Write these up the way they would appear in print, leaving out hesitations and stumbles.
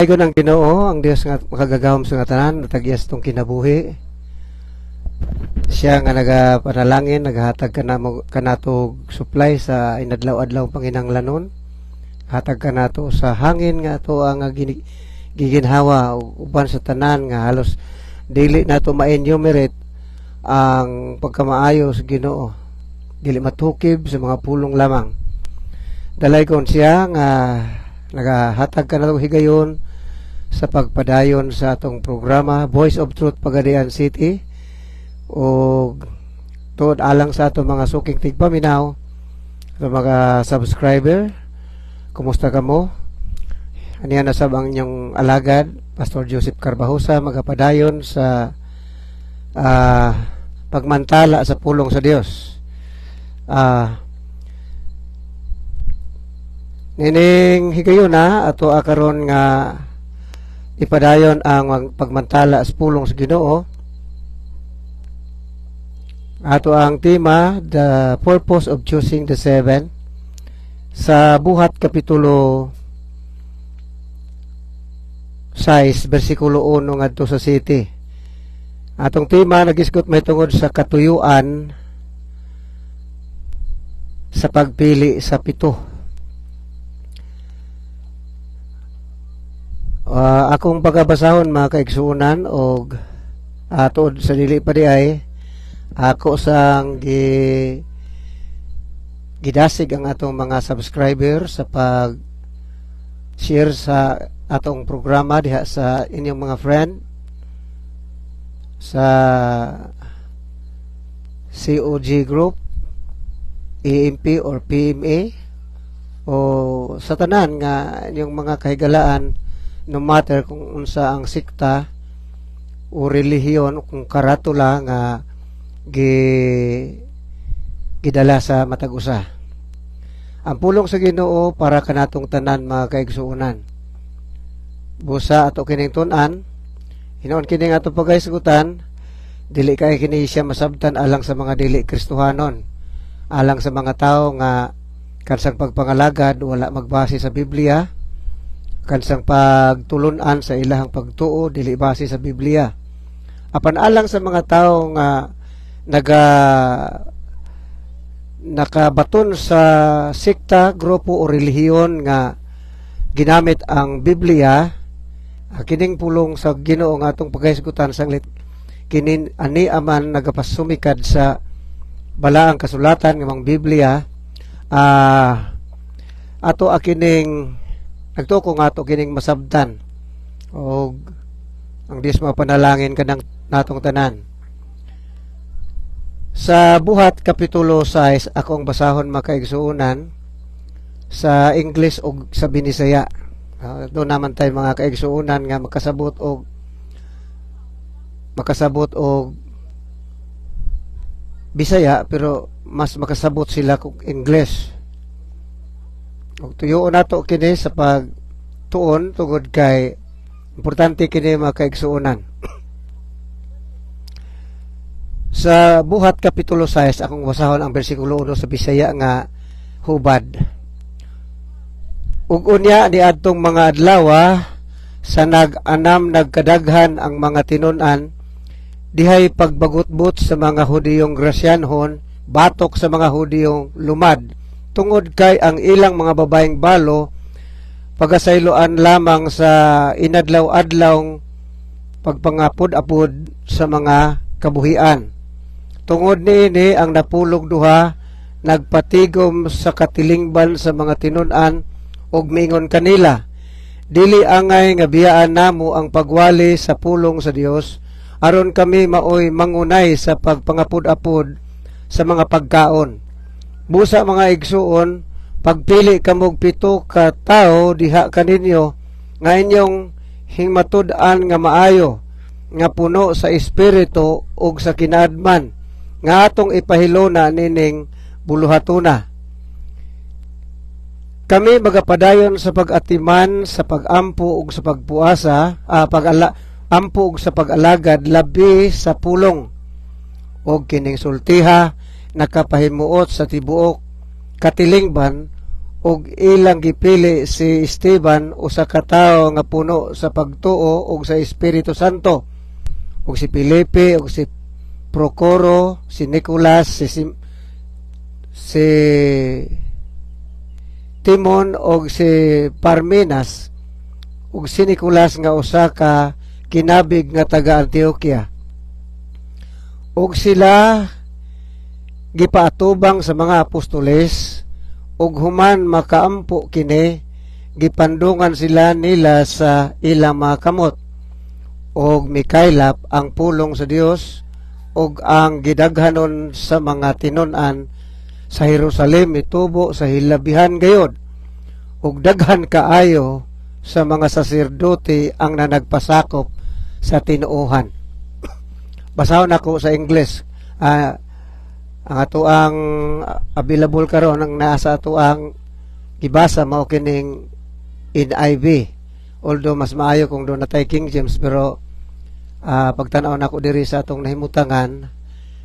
Ay ng Ginoo, ang Dios nga makagagahom sa nga tanan, natagyas tong kinabuhi. Siya nga nagapanalangin, naghatag kanatog supply sa inadlaw-adlaw panginahanglanon. Hatag kanato sa hangin nga ato ang giginhawa uban sa tanan nga halos dili nato ma-enumerate ang pagkamaayo sa Ginoo. Dili matukib sa mga pulong lamang. Dalay kon siya nga nagahatag kanatong higayon sa pagpadayon sa atong programa Voice of Truth Pagadian City o tuod alang sa atong mga suking tigpaminaw sa mga subscriber. Kumusta ka mo? Aniya na sab ang inyong alagad Pastor Joseph Carbajosa magapadayon sa pagmantala sa pulong sa Dios. Nining higayon na ato akaron nga ipadayon ang pagmantala sa pulong sa Ginoo. Ato ang tema, the purpose of choosing the seven, sa Buhat Kapitulo 6 versikulo 1 ngadto sa 7. Atong tema nagisgot may tungod sa katuyuan sa pagpili sa pito. Akong pagabasahon mga kaigsuunan og tuod sa dili pa di ay ako sang gidasig ang atong mga subscriber sa pag share sa atong programa diha sa inyong mga friend sa COG group, EMP or PMA o sa tanan nga inyong mga kahigalaan, no matter kung unsa ang sikta o relihiyon kung karatula nga gidala sa matag usa. Ang pulong sa Ginoo para kanatong tanan mga kaigsuonan. Busa ato kining tun-an, hinoon kining ato pagahisgutan, dili kay kini siya masabtan alang sa mga dili Kristohanon, alang sa mga tawo nga kansang pagpangalagad wala magbase sa Biblia, kansang pagtulunan sa ilahang pagtuo dili base sa Biblia. Apan alang sa mga tawo nga nakabaton sa sikta, grupo o relihiyon nga ginamit ang Biblia, kining pulong sa Ginoo nga atong paghisgutan sanglit kinin ani aman nagapasumikad sa balaang kasulatan ng mga Biblia. Ato akining nagtuko nga ato kining masabtan og ang Dios mapanalangin kanang natong tanan. Sa Buhat Kapitulo 6 akong basahon makaigsuunan sa English o sa Binisaya. Doon naman tayo mga kaigsuunan nga makasabot og Bisaya pero mas makasabot sila kung English. Og tuyoon nato kini sa pagtuon tungod kay importante kini mga kaigsuunan. Sa Buhat Kapitulo 6 akong basahon ang bersikulo 1 sa Bisaya nga hubad. Ug unya niadtong mga adlaw sa nag-anam nagkadaghan ang mga tinun-an dihay pagbagutbot sa mga Hudiyong Grasyanhon batok sa mga Hudiyong lumad tungod kay ang ilang mga babaeng balo pagasayloan lamang sa inadlaw-adlawng pagpangapod-apod sa mga kabuhian. Tungod niini ang napulog duha nagpatigom sa katilingban sa mga tinun-an og mingon kanila, dili angay nga biyaan namo ang pagwali sa pulong sa Dios aron kami maoy mangunay sa pagpangapod-apod sa mga pagkaon. Busa mga igsuon, pagpili kamog 7 ka tawo diha kaninyo nga inyong hingmatud-an nga maayo nga puno sa espiritu ug sa kinaadman nga atong ipahilona nining buluhatuna. Kami magapadayon sa pag-atiman, sa pag-ampo ug sa pagpuasa, ampo ug sa pag-alagad labi sa pulong og kining sultiha nakapahimuot sa tibuok katilingban ug ilang gipili si Esteban usa ka tawo nga puno sa pagtuo ug sa Espiritu Santo, ug si Felipe ug si Procoro, si Nicolas, si Timon ug si Parmenas, ug si Nicolas nga usa ka kinabig nga taga Antioquia. Ug sila gipaatubang sa mga apostoles, ug human makaampo kini, gipandungan sila nila sa ilang mga kamot, ug mikaylap ang pulong sa Dios, ug ang gidaghanon sa mga tinun-an sa Jerusalem mitubo sa hilabihan gayod, ug daghan kaayo sa mga saserdote ang nanagpasakop sa tinuohan. Basahon ako sa English. Ang ato ang available karon ang nasa ato ang gibasa mao kining NIV, although mas maayo kung doon natay King James, pero pagtanaw na ako diri sa atong nahimutangan,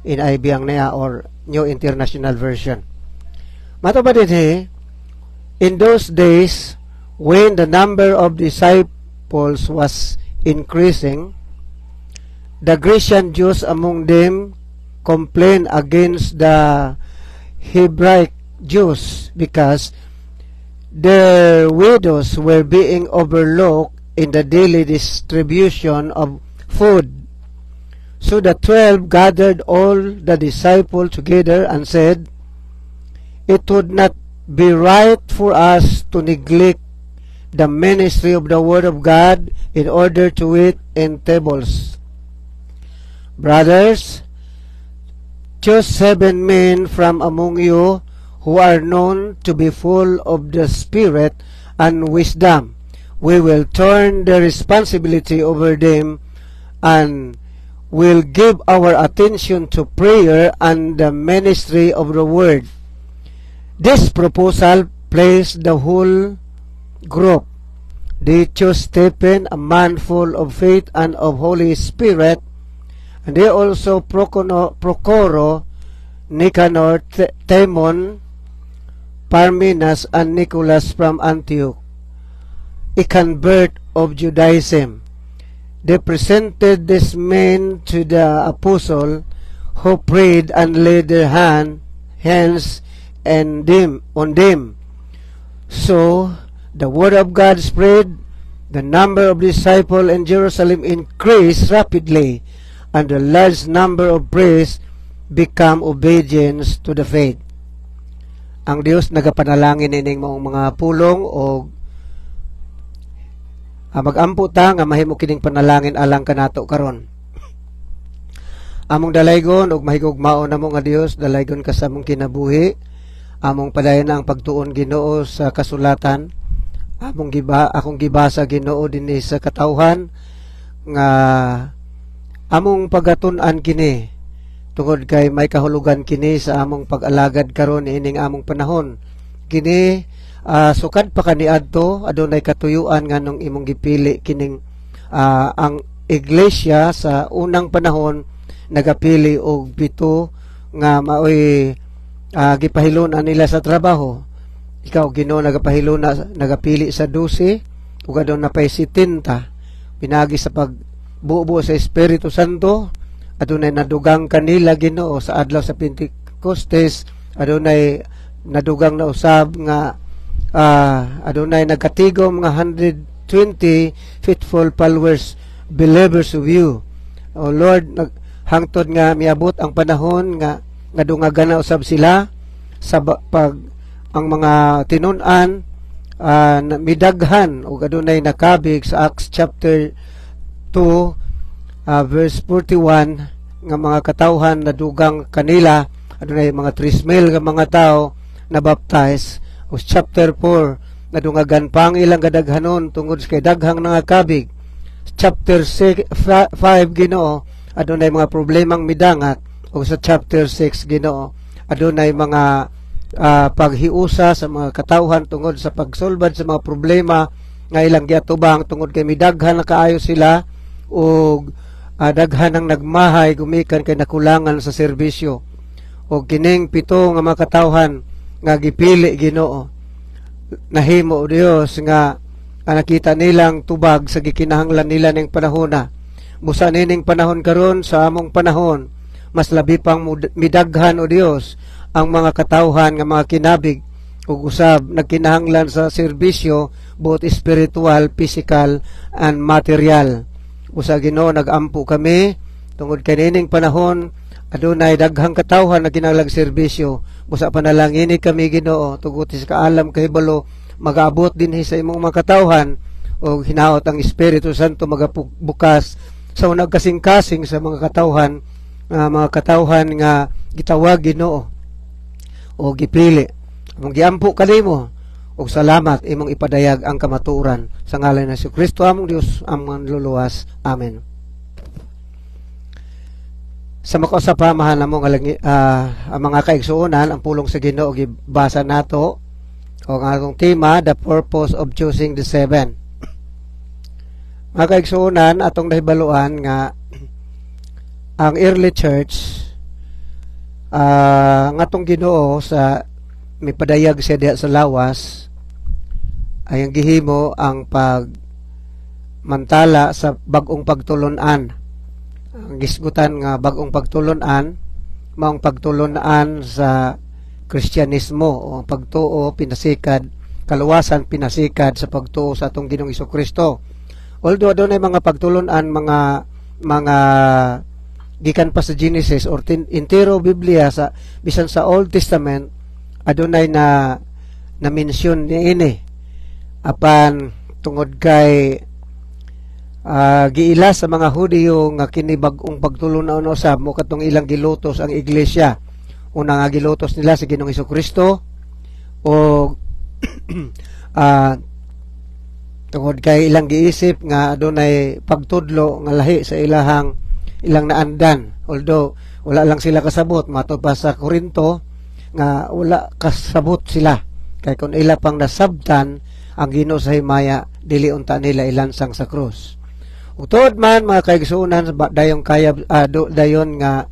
NIV ang niya or New International Version. Matubad din, in those days when the number of disciples was increasing, the Grecian Jews among them complained against the Hebraic Jews because their widows were being overlooked in the daily distribution of food. So the 12 gathered all the disciples together and said, "It would not be right for us to neglect the ministry of the Word of God in order to eat in tables. Brothers, choose 7 men from among you who are known to be full of the Spirit and wisdom. We will turn the responsibility over them and will give our attention to prayer and the ministry of the Word." This proposal pleased the whole group. They chose Stephen, a man full of faith and of Holy Spirit, and they also Procoro, Nicanor, Timon, Parmenas, and Nicolas from Antioch, a convert of Judaism. They presented these men to the apostle, who prayed and laid their hands on them. So the word of God spread, the number of disciples in Jerusalem increased rapidly, and a large number of priests become obedient to the faith. Ang Dios nagapanalangin ining mga pulong o magampo ta nga mahimo kining panalangin alang kanato karon. Among dalaygon ug mahigugmaon namo nga Dios, dalaygon ka sa among kinabuhi. Among padayon ang pagtuon Ginoo sa kasulatan. Akong gibasa Ginoo dinhi sa katawhan nga among pagatun-an kini tungod kay may kahulugan kini sa among pag-alagad karon ining among panahon. Kini sukad pa kaniadto adunay katuyuan nganong imong gipili kining ang iglesia sa unang panahon nagapili og 7 nga maoy gipahilon nila sa trabaho. Ikaw Ginoo nagapili sa 12 ug adun na pay 70 pinagi sa pagbubo sa Espiritu Santo. Adunay nadugang kanila Ginoo sa adlaw sa Pentecostes. Adunay nadugang na usab nga adunay nagkatigom nga 120 faithful followers, believers of you. O Lord, hangtod nga miabot ang panahon nga dungagan na usab sila sa ang mga tinun-an midaghan o adunay nakabig sa Acts chapter 2 verse 41 nga mga katawhan na dugang kanila. Adunay mga 3,000 nga mga tao na baptize. O chapter 4 nadungagan pang ilang kadaghanon tungod kay daghang nangakabig. Chapter 5 Ginoo adunay mga problemang midangat. O sa chapter 6 Ginoo adunay mga paghiusa sa mga katawhan tungod sa pagsulbad sa mga problema nga ilang giatubang tungod kay midaghan na kaayo sila o daghan ang nagmahay gumikan kay nakulangan sa serbisyo. O kining 7 nga mga katawhan nga gipili Ginoo nahimo o Dios nga nakita nilang tubag sa gikinahanglan nila ning panahon na. Busa nining panahon karon sa among panahon, mas labi pang midaghan o Dios ang mga katawhan nga mga kinabig ug usab nagkinahanglan sa serbisyo both spiritual, physical, and material. Usa Ginoo, nagampo kami tungod kay nining panahon adunay daghang katawhan na kinahanglang serbisyo. Busa panalangini kami Ginoo tungod sa kaalam kahibalo magaabot dinhi sa imong mga katawhan o hinaot ang Espiritu Santo magabukas sa unang kasing-kasing sa mga katawhan nga gitawag Ginoo o gipili. Among giampo kanimo ug salamat imong ipadayag ang kamatuoran sa ngalan ni Kristo among Dios among luluwas. Amen. Sa makausapa mahal namong ang mga kaigsuonan ang pulong sa Ginoo gibasa nato o ang atong tema, the purpose of choosing the seven. Mga kaigsuonan, atong nahibaluan nga ang early church ang atong Ginoo sa mipadayag siya diha sa lawas ay ang gihimo ang pagmantala sa bag-ong pagtulunan. Ang gisgutan nga bag-ong pagtulunan maong pagtulunan sa Kristyanismo o pagtuo pinasikad, kaluwasan pinasikad sa pagtuo sa atong Ginoong Hesukristo. Although adunay mga pagtulunan, mga gikan pa sa Genesis or entero Biblia sa bisan sa Old Testament adunay na mention niini apan tungod kay giila sa mga Hudiyo nga kini bag-ong pagtulunan usab mo katong ilang gilutos ang iglesia. Una nga gilutos nila sa Ginoong Hesukristo o tungod kay ilang giisip nga adunay pagtudlo nga lahi sa ilang naandan. Although wala lang sila kasabot matod pa sa Korinto nga wala kasabot sila kay kun ila pang nasabtan ang Ginoo sa himaya dili unta nila ilansang sa krus. Utod man mga kaigsuonan dayon dayon nga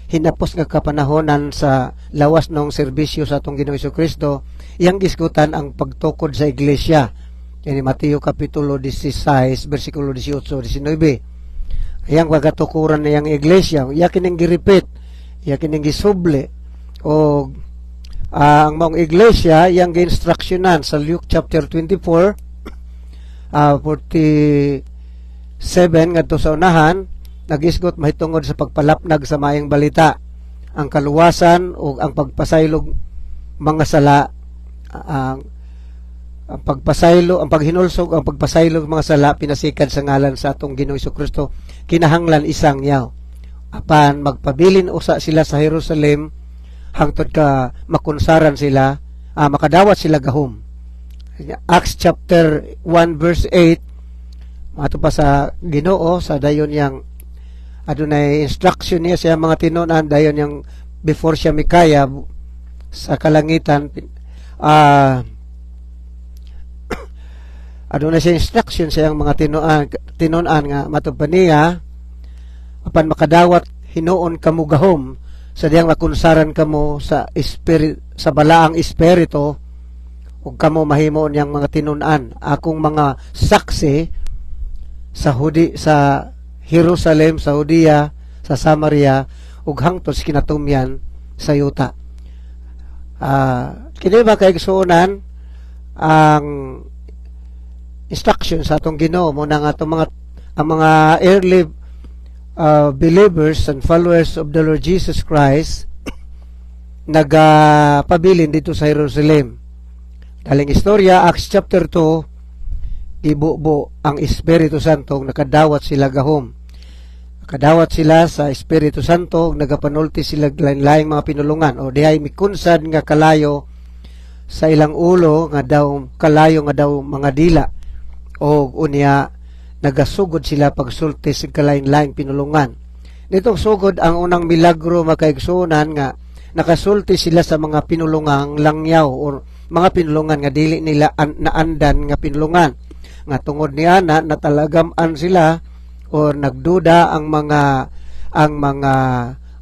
hinapos nga kapanahonan sa lawas ng serbisyo sa atong Ginoong Hesukristo, iyang gisgutan ang pagtukod sa iglesia. Yan Mateo Kapitulo 16, versikulo 18-19. Iyang pagkatukuran na iyang iglesia, iya kining giripit, iya kining gisubli, o ang maong iglesia, iyang gi-instructionan sa Luke chapter 24, 47 ngadto sa unahan, nagisgot mahitungod sa pagpalapnag sa maayong balita, ang kaluwasan o ang pagpasaylog mga sala, ang paghinulsog, ang pagpasaylog mga sala pinasikad sa ngalan sa atong Ginoong Hesukristo kinahanglan isang yaw. Apan magpabilin usa sila sa Jerusalem hangtod ka makunsaran sila, makadawat sila gahom. Acts chapter 1 verse 8 mato pa sa Ginoo sa dayon yang adunay instruction niya sa mga tinunan dayon yang before siya mikaya sa kalangitan adunay siya instruction sa mga tinunan nga matupad niya apan makadawat hinuon kamo gahom sa diyang makunsaran kamo sa balaang espiritu ug kamo mahimo niyang mga tinunan akong mga saksi sa Jerusalem, sa Judea, sa Samaria, ug hangtod sa kinatumyan sa yuta. Kini ba kaigsuonan ang instruction sa atong Ginoo mo nang atong mga early believers and followers of the Lord Jesus Christ nagpabilin dito sa Jerusalem. Daling istorya, Acts chapter 2, ibubo ang Espiritu Santo, nakadawat sila gahom. Kadawat sila sa Espiritu Santo, nagapanulti sila lain-laing mga pinulungan o dihay mikunsad nga kalayo sa ilang ulo nga daw kalayo nga daw mga dila o unya nagasugod sila pagsulti sa kalain-laing pinulungan. Nitong sugod ang unang milagro makaigsunan nga nakasulti sila sa mga pinulungang langyaw o mga pinulungan nga dili nila naandan nga pinulungan nga tungod niya na talagaman sila o nagduda ang mga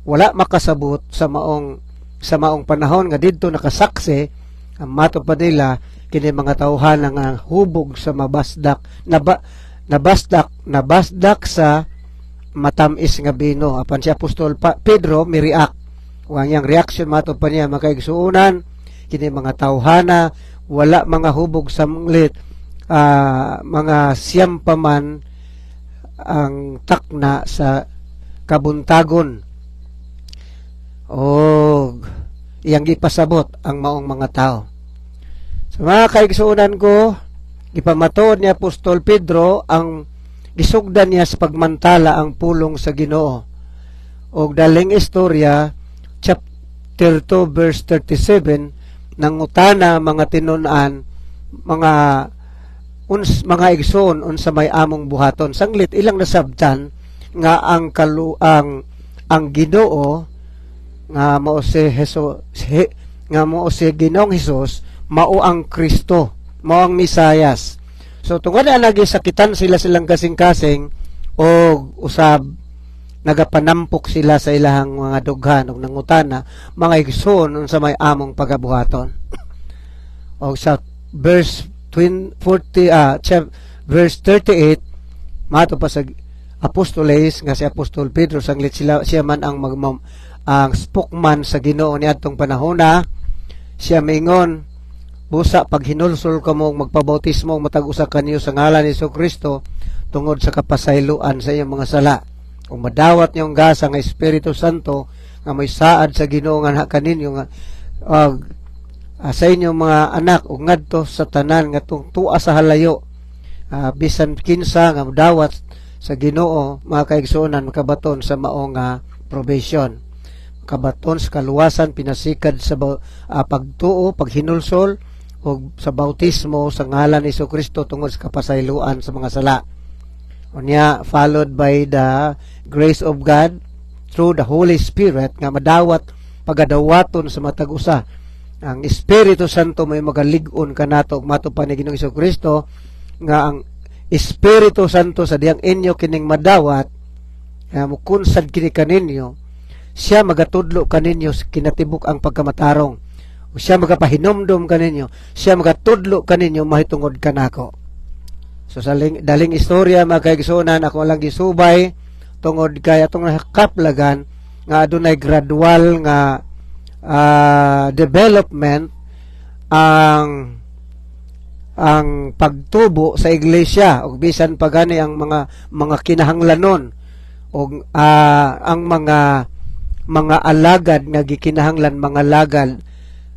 wala makasabot sa maong panahon nga didto nakasaksi ang matupad nila kini mga tawhan nga hubog sa mabasdak nabasdak sa matamis nga bino. Apan si Apostol Pedro mi-react. Ang yang reaction mato pa niya makaigsuunan kini mga tawhana wala mga hubog sa manglit, mga siyam pa man ang takna sa kabuntagon o iyang ipasabot ang maong mga tao. So mga kaigsuunan ko, ipamatuod ni Apostol Pedro ang gisugdan niya sa pagmantala ang pulong sa Ginoo. Og daling istorya, chapter 2 verse 37, nangutana mga tinunan, mga igsoon unsa may among buhaton. Sanglit ilang nasabtan nga ang Ginoo nga mao si Ginoong Hesus mao ang Kristo, mao ang Misayas. So tungod na nagisakitan silang kasing-kasing o usab nagapanampok sila sa ilahang mga dughan ug nangutana mga igsoon unsa may among pagabuhaton. O sa verse 38 mato pa sa apostoles nga si Apostol Pedro sanglit siya man ang ang spokesman sa Ginoo niadtong panahona. Siya mingon, busa pag hinulsol kamo magpabautismo matag-usa kanyo sa ngalan ni Jesucristo tungod sa kapasayloan sa iyong mga sala. Kung madawat niyong gasa nga Espiritu Santo nga may saad sa Ginoo nga kaninyo nga sa inyong mga anak ug ngadto sa tanan nga tuwa sa halayo, bisan kinsa nga madawat sa Ginoo, mga kaigsuonan makabaton sa maong probation, makabaton sa kaluwasan pinasikad sa pagtuo, paghinulsol o sa bautismo sa ngalan ni Jesucristo tungod sa kapasayloan sa mga sala. Unya followed by the grace of God through the Holy Spirit nga madawat pagadawaton sa matag usa. Ang Espiritu Santo may magalig-on kanato mato pa ni Ginoong Jesucristo nga ang Espiritu Santo sa diyang inyo kining madawat mukunsad kini kaninyo, siya magatudlo kaninyo kinatibuk ang pagkamatarong. O siya magapahinomdom kaninyo, siya magatudlo kaninyo mahitungod kanako. So sa daling istorya mga kaigsuonan, ako lang gisubay tungod kay atong nakaplagan nga adunay gradual nga development ang pagtubo sa iglesia ug bisan pagani ang mga kinahanglanon ug ang mga alagad nga gikinahanglan mga lagad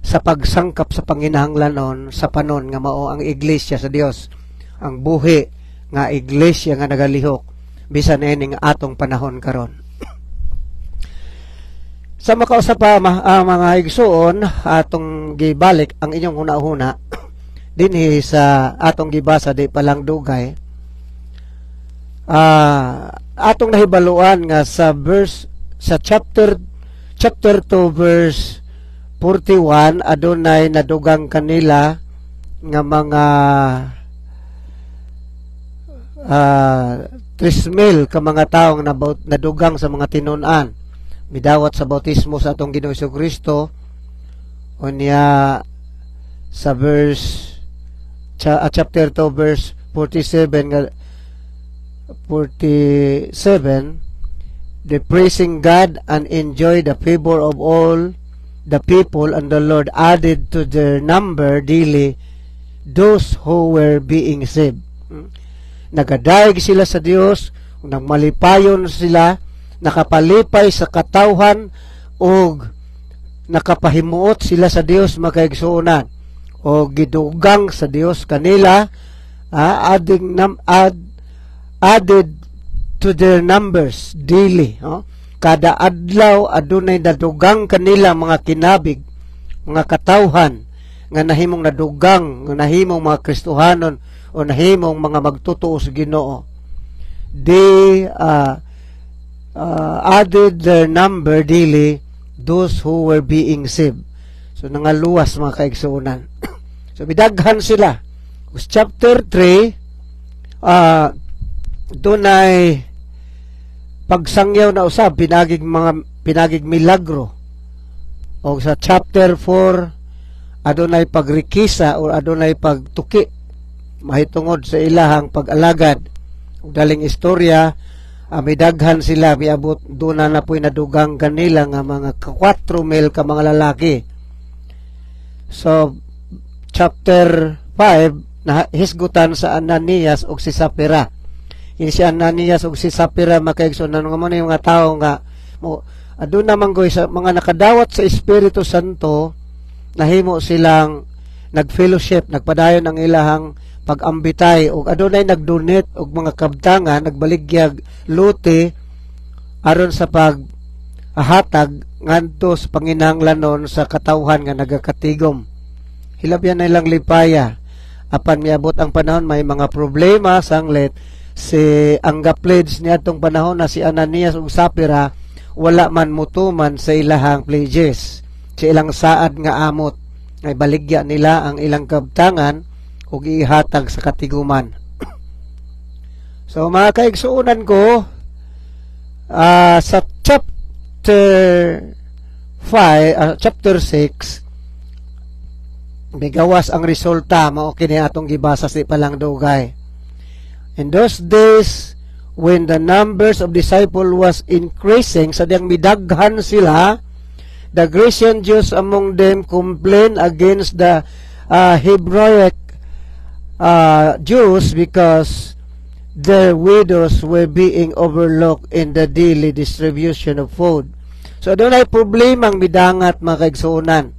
sa pagsangkap sa panginahanglanon sa panon nga mao ang iglesia sa Dios, ang buhi nga iglesia nga nagalihok bisan ining atong panahon karon. Sa makausap pa mga igsoon, atong gibalik ang inyong una-una dinhi sa atong gibasa di palang dugay. Atong nahibaluan nga sa chapter 2 verse 41 adunay nadugang kanila nga mga 3,000 ka mga taong nadugang sa mga tinunan midawat sa bautismo sa atong Ginoong Jesucristo. Unya sa chapter 2 verse 47 they praising God and enjoy the favor of all the people, and the Lord added to their number daily those who were being saved. Nagadayeg sila sa Dios, nagmalipayon sila, nakapalipay sa katawhan og nakapahimuot sila sa Dios makaigsuonan o gidugang sa Dios kanila, added to their numbers daily. Kada adlaw adunay nadugang kanila mga kinabig, mga katawhan nga nahimong nadugang, nga nahimong mga Kristohanon o nahimong mga magtutuo sa Ginoo. They added their number daily those who were being saved. So nangaluwas mga kaigsuonan. So bidaghan sila. Chapter 3 dunay pagsangyaw na usab pinagig milagro. O sa chapter 4 adunay pagrikisa o adunay pagtuki mahitungod sa ilahang pag-alagad. Ug daling istorya, midaghan sila, miabot doon na po'y nadugang kanila nga mga 4,000 ka mga lalaki. So, chapter 5, na hisgutan sa Ananias o si Sapphira. Yung si Ananias o si Sapphira, makaigsunan nga mo na yung mga tao nga, doon naman ko sa mga nakadawat sa Espiritu Santo, nahimo silang nag-fellowship, nagpadayon ang ilahang pag-ambitay, o adunay nag-donate og mga kabtangan, nagbaligyag luti aron sa paghatag ngadto sa panginahanglanon sa katawhan nga nagakatigom. Hilabyan na ilang lipaya. Apan miabot ang panahon, may mga problema sanglit. Ang pledge niya atong panahon na si Ananias ug Sapphira, wala man mutuman sa ilahang pledges. Sa ilang saad nga amot, ay baligya nila ang ilang kabtangan ug ihatag sa katiguman. So mga kaigsuunan ko, sa chapter 6, may gawas ang resulta, mao kini atong gibasa si palang dugay. In those days, when the numbers of disciples was increasing, sadyang midaghan sila, the Grecian Jews among them complained against the Hebraic Jews because their widows were being overlooked in the daily distribution of food. So doon ay problema ang midangat, mga kaigsuunan.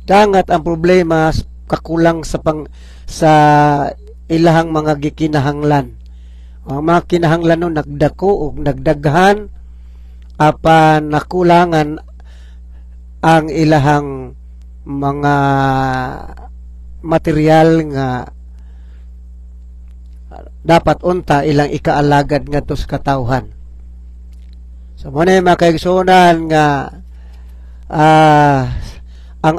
Dangat ang problema kakulang sa ilahang mga gikinahanglan. Ang mga kinahanglan nun nagdako o nagdaghan, apan nakulangan ang ilahang mga material nga dapat unta ilang ikaalagad nga to sa katawhan. So muna yung mga kaigsunan nga ang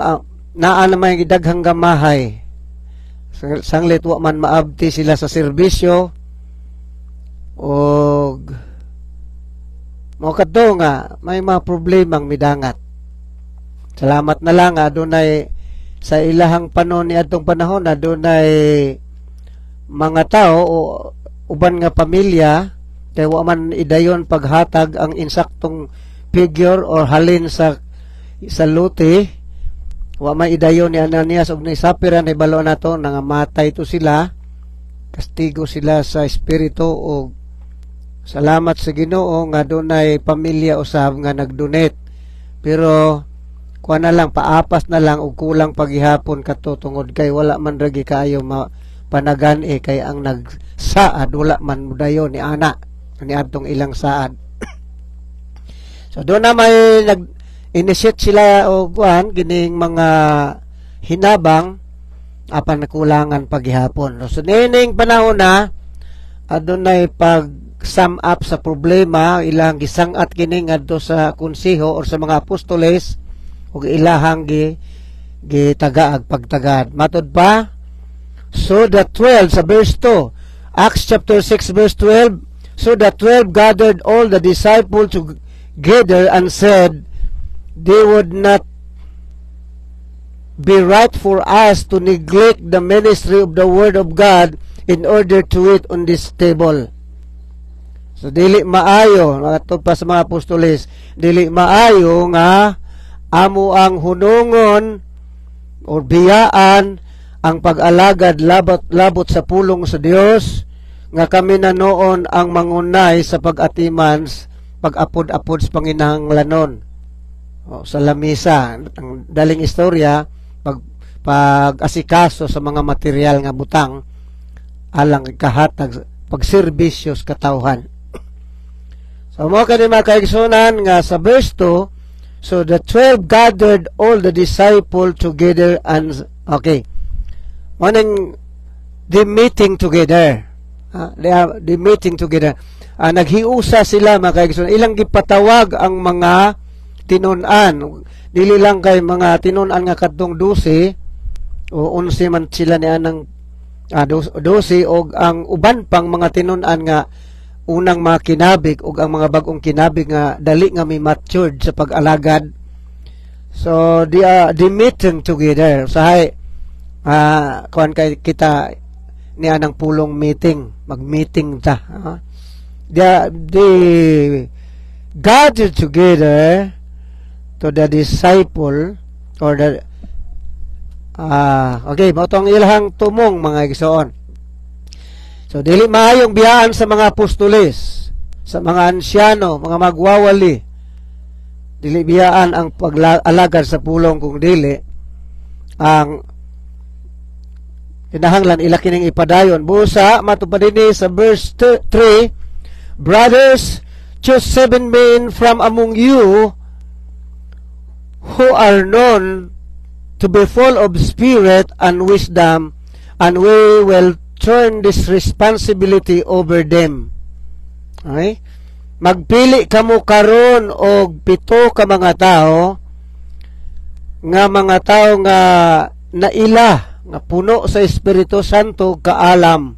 naa naman yung daghang gamahay sanglit wa man maabti sila sa serbisyo o mo kadto nga may mga problemang midangat. Salamat na lang adunay sa ilahang panon ni adtong panahon adunay mga tao o uban nga pamilya kay wa man idayon paghatag ang insaktong figure or halin sa luti. Wa may idayon ni Ananias ug ni Sapphira, na ibalo nato nga matay to sila, kastigo sila sa espiritu. O salamat sa Ginoo nga dunay pamilya usab nga nagdonate, pero kuha na lang, paapas na lang ug kulang paghihapon kato tungod kay wala man ragi kaayo panagan kay ang nagsaad wala man mudayon ni ana ni adtong ilang saad. So doon na may initiate sila o kuan gining mga hinabang apan nakulangan paghihapon. So nining panahon na adunay pag sum up sa problema, ilang gisangat kini ngadto sa konseho or sa mga apostoles ug ilahang gitagaag pagtagad. Matod pa, so the 12 sa verse 2, Acts chapter 6 verse 12, so the 12 gathered all the disciples together and said, they would not be right for us to neglect the ministry of the word of God in order to eat on this table. So dili maayo, ato pa sa mga apostoles, dili maayo nga amo ang hunungon o biyaan ang pag-alagad labot sa pulong sa Dios nga kami na noon ang mangunay sa pag-atiman, pag-apod-apod sa panginahanglanon. Sa lamisa, ang daling istorya, pag-asikaso sa mga material nga butang alang kahatag pagserbisyo sa katawhan. So mo kani mga kaigsunan nga sa verse 2, so the 12 gathered all the disciples together and okay. Manang the meeting together. The meeting together. Naghiusa sila mga kaigsunan. Ilang gipatawag ang mga tinunan. Dili lang kay mga tinunan nga kadtong 12 o 11 man sila ni anang 12 og ang uban pang mga tinunan nga unang mga kinabig ug ang mga bag-ong kinabig nga dali nga may matured sa pag-alagad. So the meeting together. Usahay kuan kay kita niya ng pulong meeting, mag-meeting ta. They gathered together to the disciple or the okay, motong ilahang tumong mga igsoon. So dili maayong biyaan sa mga apostoles, sa mga ansyano, mga magwawali. Dili biyaan ang pag-alagad sa pulong kung dili ang kinahanglan ila kining ipadayon. Busa matupad dinhi sa verse 3, brothers, choose 7 men from among you who are known to be full of spirit and wisdom, and we will turn this responsibility over them. Okay? Magpili kamo karon og 7 ka mga tao nga naila nga puno sa Espiritu Santo kaalam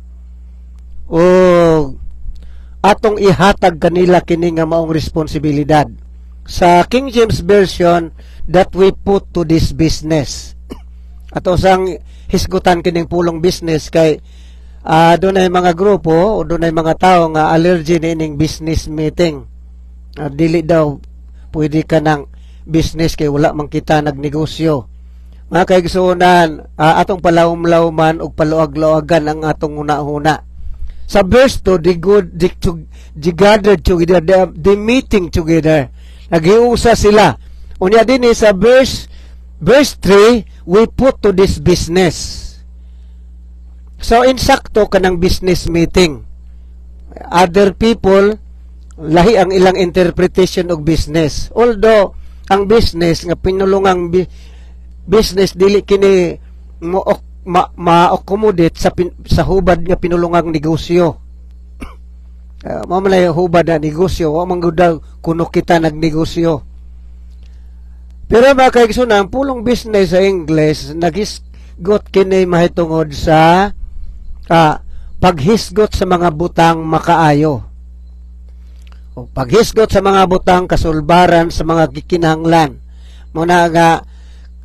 o atong ihatag kanila kini nga maong responsibilidad. Sa King James Version, that we put to this business. Ato sang hisgutan kining pulong business kay doon ay mga grupo o doon ay mga tao nga allergy nining business meeting. Dili daw pwede ka ng business kay wala man kita nagnegosyo. Mga kaigsuonan, atong palawom-lawman o paluag-luagan ang atong huna-huna. Sa verse 2, they gathered together, they meeting together. Nagiusa sila. Unya din sa verse 3, we put to this business. So, insakto ka ng business meeting. Other people, lahi ang ilang interpretation of business. Although, ang business, nga pinulungang business, dili kini ma-accommodate sa hubad nga pinulungang negosyo. Mamalay hubad na negosyo, wa man daw kuno kita nagnegosyo. Pero mga kaigsunan, ang pulong business sa English, nagisgot kini mahitungod sa paghisgot sa mga butang makaayo. O paghisgot sa mga butang kasulbaran sa mga gikinahanglan. Muna nga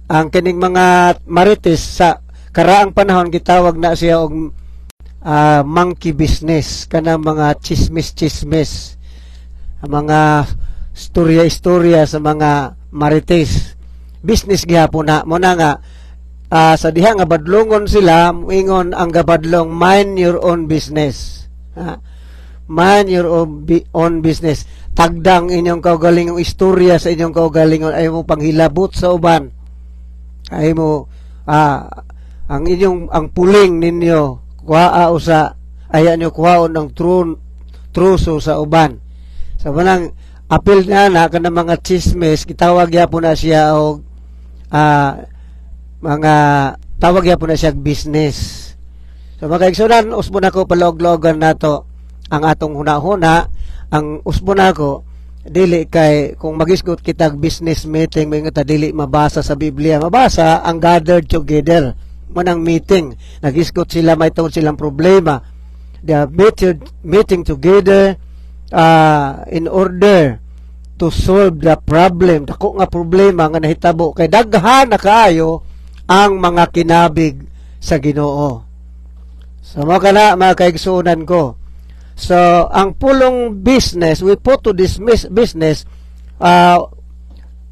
ang kining mga marites sa karaang panahon gitawag na siya og monkey business, kanang mga chismis, mga istorya sa mga marites. Business gihapon na muna nga sa diha nga badlongon sila, moingon ang gabadlong, mind your own business. Mind your own business. Tagdang inyong kaugalingong istorya sa inyong kaugalingon, ay mo panghilabot sa uban. Ay mo ang puling ninyo kuhaa usa, ayan nyo kuhaon ang truso sa uban. So manang apil na kanang mga chismis, kitawag yapon na siya og mga tawag yapon na siya business. So mga kaigsunan, usbon ako palog-logan nato ang atong huna-huna. Ang usbon ako dili kay kung magisgot kitag business meeting may nga dili mabasa sa Biblia. Mabasa ang gathered together manang meeting. Nagisgot sila, may tungod silang problema. They are meeting together in order to solve the problem. Dako nga problema nga nahitabo kay daghan na kaayo ang mga kinabig sa Ginoo. So mga kaigsunan ko. So ang pulong business, we put to this business,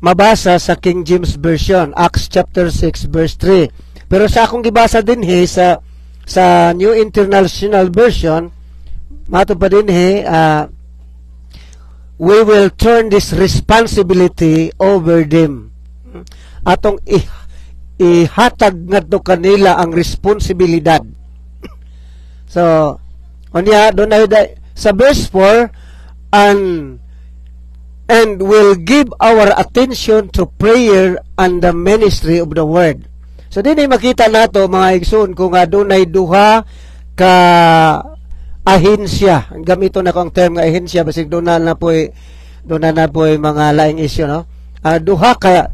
mabasa sa King James Version, Acts chapter 6 verse 3. Pero sa akong gibasa dinhi sa New International Version, mato pa dinhi, we will turn this responsibility over them. Atong ihatag ngadto kanila ang responsibilidad. So, unya doon ay sa verse 4, and will give our attention to prayer and the ministry of the word. So din ay makita nato mga igsoon kung doon ay duha ka ahensya. Gamito na ko ang term nga ahensya basig doon na po mga laing issue, no? Duha ka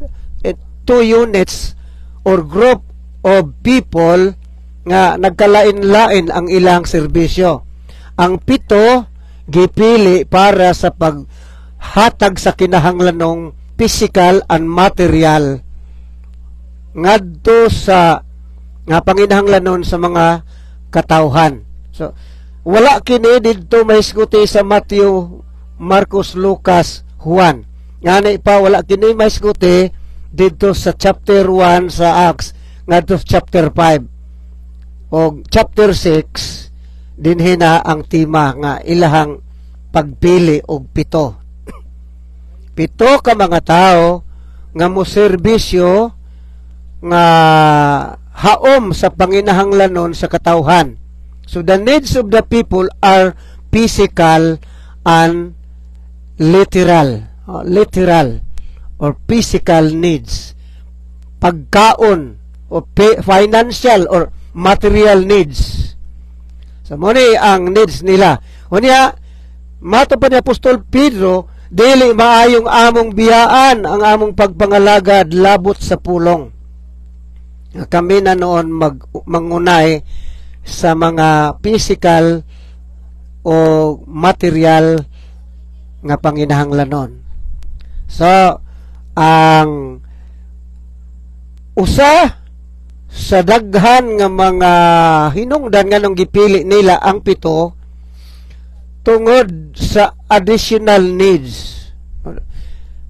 2 units or group of people nga nagkalain-lain ang ilang serbisyo. Ang 7 gipili para sa paghatag sa kinahanglanong physical and material ngadto sa nga panginahanglanon sa mga katawhan. So wala kini didto mahisguti sa Matthew, Marcos, Lucas, Juan. Ngani pa wala kini mahisguti didto sa chapter 1 sa Acts ngadto sa chapter 5 o chapter 6 dinhi na ang tema nga ilahang pagpili og pito. Pito ka mga tao nga moserbisyo nga haom sa panginahanglanon sa katawhan. So the needs of the people are physical and literal. Literal or physical needs. Pagkaon o financial or material needs. So mo ni ang needs nila. Unya mato pa ni Apostol Pedro, dili maayong among biyaan ang among pagpangalagad labot sa pulong. Kami na noon mangunay sa mga physical o material nga panginahanglanon. So, ang usa sa daghan nga mga hinungdan nga nung gipili nila ang pito tungod sa additional needs.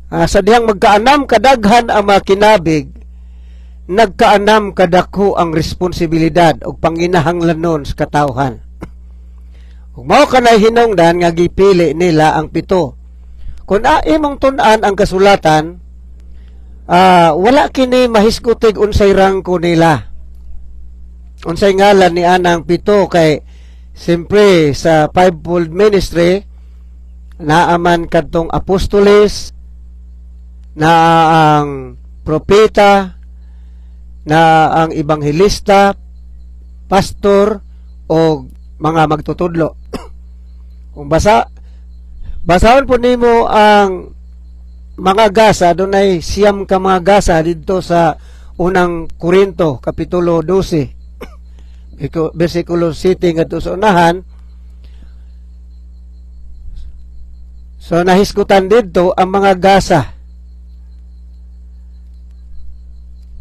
Sa dihang magkaanam kadaghan ang mga kinabig, nagkaanam kadako ang responsibilidad o panginahanglanon sa katawhan. Kung mao ka na hinungdan nga gipili nila ang pito. Kung imong tun-an ang kasulatan, wala kini mahisgutig unsay rangko nila. Unsay ngalan ni anang pito kay siyempre sa fivefold ministry naaman kadtong apostoles, na ang propeta, na ang ebanghelista, pastor o mga magtutudlo. Kung basahon po nimo ang mga gasa, dunay siyam ka mga gasa dito sa unang Korinto kapitulo 12 versikulo 7 ngadto sa unahan. So nahisgutan dito ang mga gasa.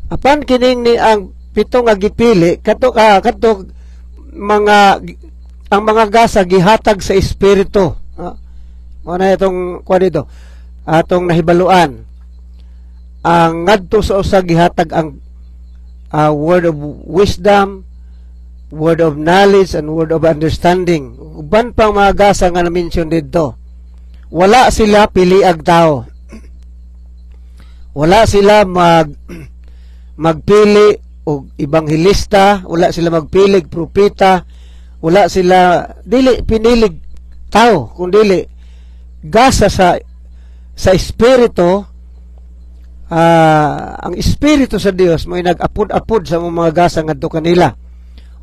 Apan kining ni ang pito nga gipili kato mga ang mga gasa gihatag sa espiritu. Mo na itong kuha dito atong nahibaluan. Ang ngadto sa usa gihatag ang word of wisdom, word of knowledge, and word of understanding. Uban pang mga gasa nga na-mention dito. Wala sila piliag tao. Wala sila magpili og ebanghelista, wala sila magpili og propeta, wala sila dili pinilig tao, kundi gasa sa espiritu. Ang espiritu sa Dios mo'y nag-apod-apod sa mga gasa ngadto kanila.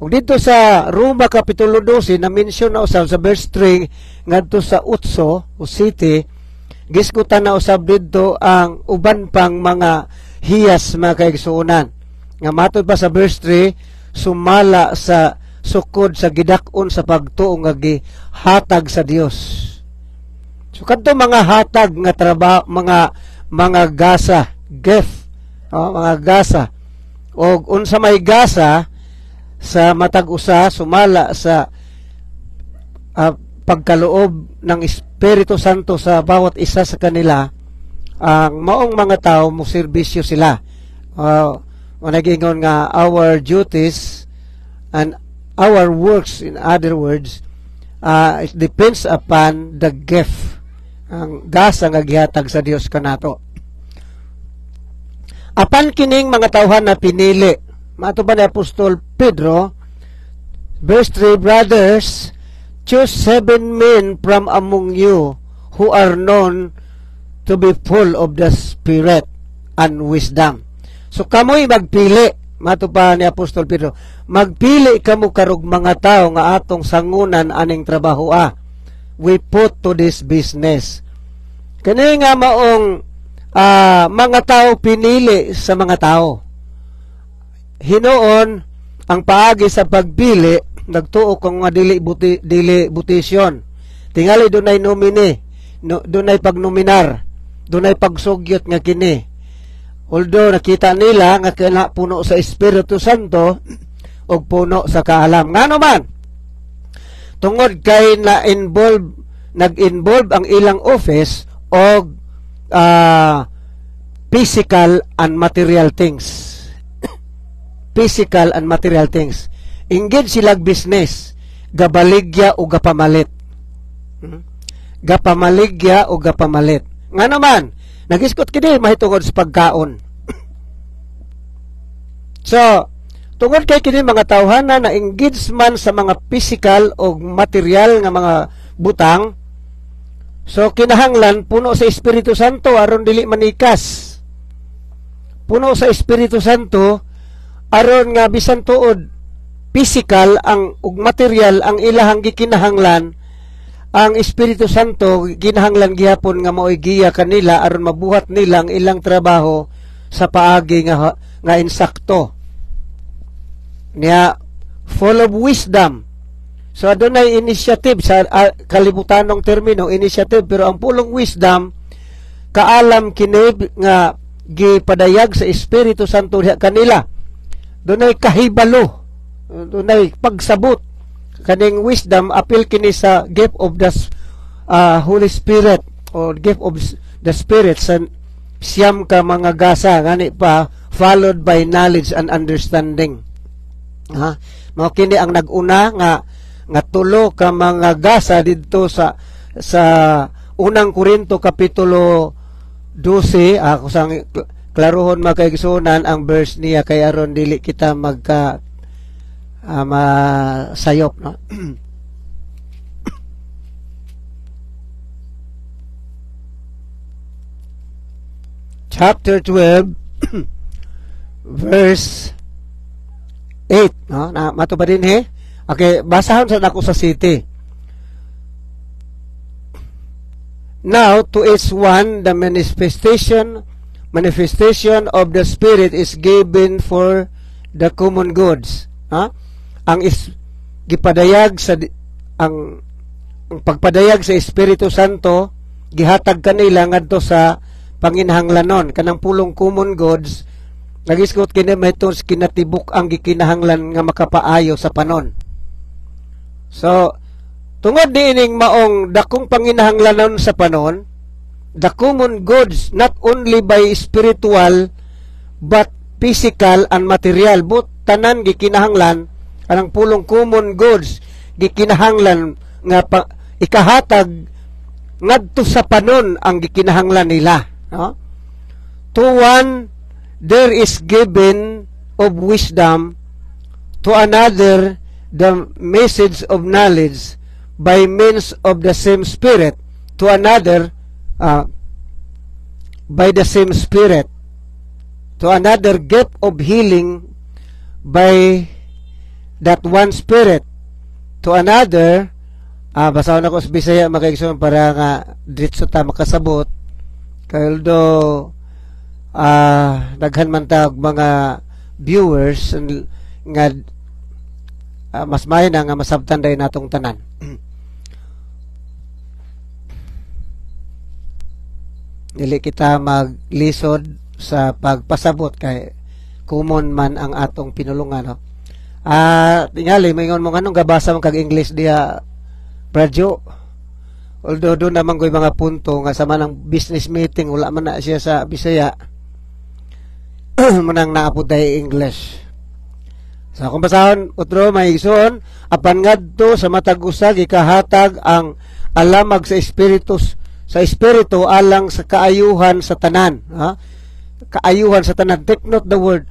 Ug dito sa Roma kapitulo 12 na mention na usab sa verse 3 ngadto sa 8 o 7, gisgutan na usab dito ang uban pang mga hiyas mga kaigsuonan. Nga matod pa sa verse 3, sumala sa sukod sa gidak-on sa pagtuo nga gihatag sa Dios. So kadto mga hatag nga trabaho, mga gasa, gift, mga gasa. Og unsa may gasa sa matag usa sumala sa pagkaloob ng Espiritu Santo sa bawat isa sa kanila, ang maong mga tao mo serbisyo sila. Managingon nga our duties and our works, in other words, it depends upon the gift, ang gasa nga gihatag sa Dios kanato. Apan kining mga tawhan na pinili, mato ba ni Apostol Pedro, verse 3, brothers, choose 7 men from among you who are known to be full of the Spirit and wisdom. So kamoy magpili, mato pa ni Apostol Pedro, magpili kamo karog mga tao nga atong sangunan aning trabaho. We put to this business. Kani nga maong mga tao pinili sa mga tao. Hinoon ang paagi sa pagpili nagtuo kung nga dili butisyon. Tingali dunay nomine, dunay pagnominar. dunay pagsugyot nga kini. Although nakita nila nga kina puno sa Espiritu Santo o puno sa kaalam. Ngano man, tungod kay nag-involve ang ilang office o physical and material things. Physical and material things. Inggid silang business, gabaligya o gapamalit. Gapamaligya o gapamalit. Nga naman, nagiskot kini mahitungod sa pagkaon. So, tungod kay kini mga tawhana na engage man sa mga physical o material nga mga butang, so kinahanglan puno sa Espiritu Santo aron dili manikas. Puno sa Espiritu Santo aron nga bisan tuod physical ang ug material ang ilahang gikinahanglan, ang Espiritu Santo ginahanglan gihapon nga mao'y giya kanila aron mabuhat nila ang ilang trabaho sa paagi nga insakto. Niya full of wisdom. So adunay initiative sa kalibutanong termino initiative, pero ang pulong wisdom kaalam kini nga gipadayag sa Espiritu Santo kanila. Dunay kahibalo, dunay pagsabot. Kaning wisdom appeal kini sa gift of the Holy Spirit or gift of the Spirit sa siyam ka mga gasa ngani pa followed by knowledge and understanding. Mao kini ang naguna nga tulo ka mga gasa didto sa unang Korinto kapitulo 12. Kusang klarohon makaigsunan ang verse niya kay aron dili kita magka masayop, no? Chapter 12 verse 8, no? Mato ba din he? Okay, basahon sa nako sa city. Now to each one the manifestation of the Spirit is given for the common goods. Ang gipadayag sa ang pagpadayag sa Espiritu Santo gihatag kanila ngadto sa panginahanglanon kanang pulong common goods. Nagisgot kini mahitungod sa kinatibuk ang gikinahanglan nga makapaayo sa panon. So tungod diining maong dakong panginahanglanon sa panon, the common goods not only by spiritual but physical and material, but tanan gikinahanglan anang pulong common goods gikinahanglan nga ikahatag ngadto sa panon ang gikinahanglan nila, no? To one there is given of wisdom, to another the message of knowledge by means of the same Spirit, to another by the same Spirit, to another gift of healing by that one Spirit, to another basahon ako sa Bisaya makaigsoon para nga diretso ta makasabot kaldo daghan man tag mga viewers nga mas mayon nga masabtan day natong tanan. Dili kita maglisod sa pagpasabot kay common man ang atong pinulungan, no? Tingali maingon mo nganong gabasa man kag English diha, Bradyo. Although doon naman ko'y mga punto nga sama ng business meeting wala man na siya sa Bisaya manang naapod tayo English. So kung basahon otro may igsoon apan ngadto sa matag usa gikahatag ang alamag sa espiritu alang sa kaayuhan sa tanan, kaayuhan sa tanan. Take note the word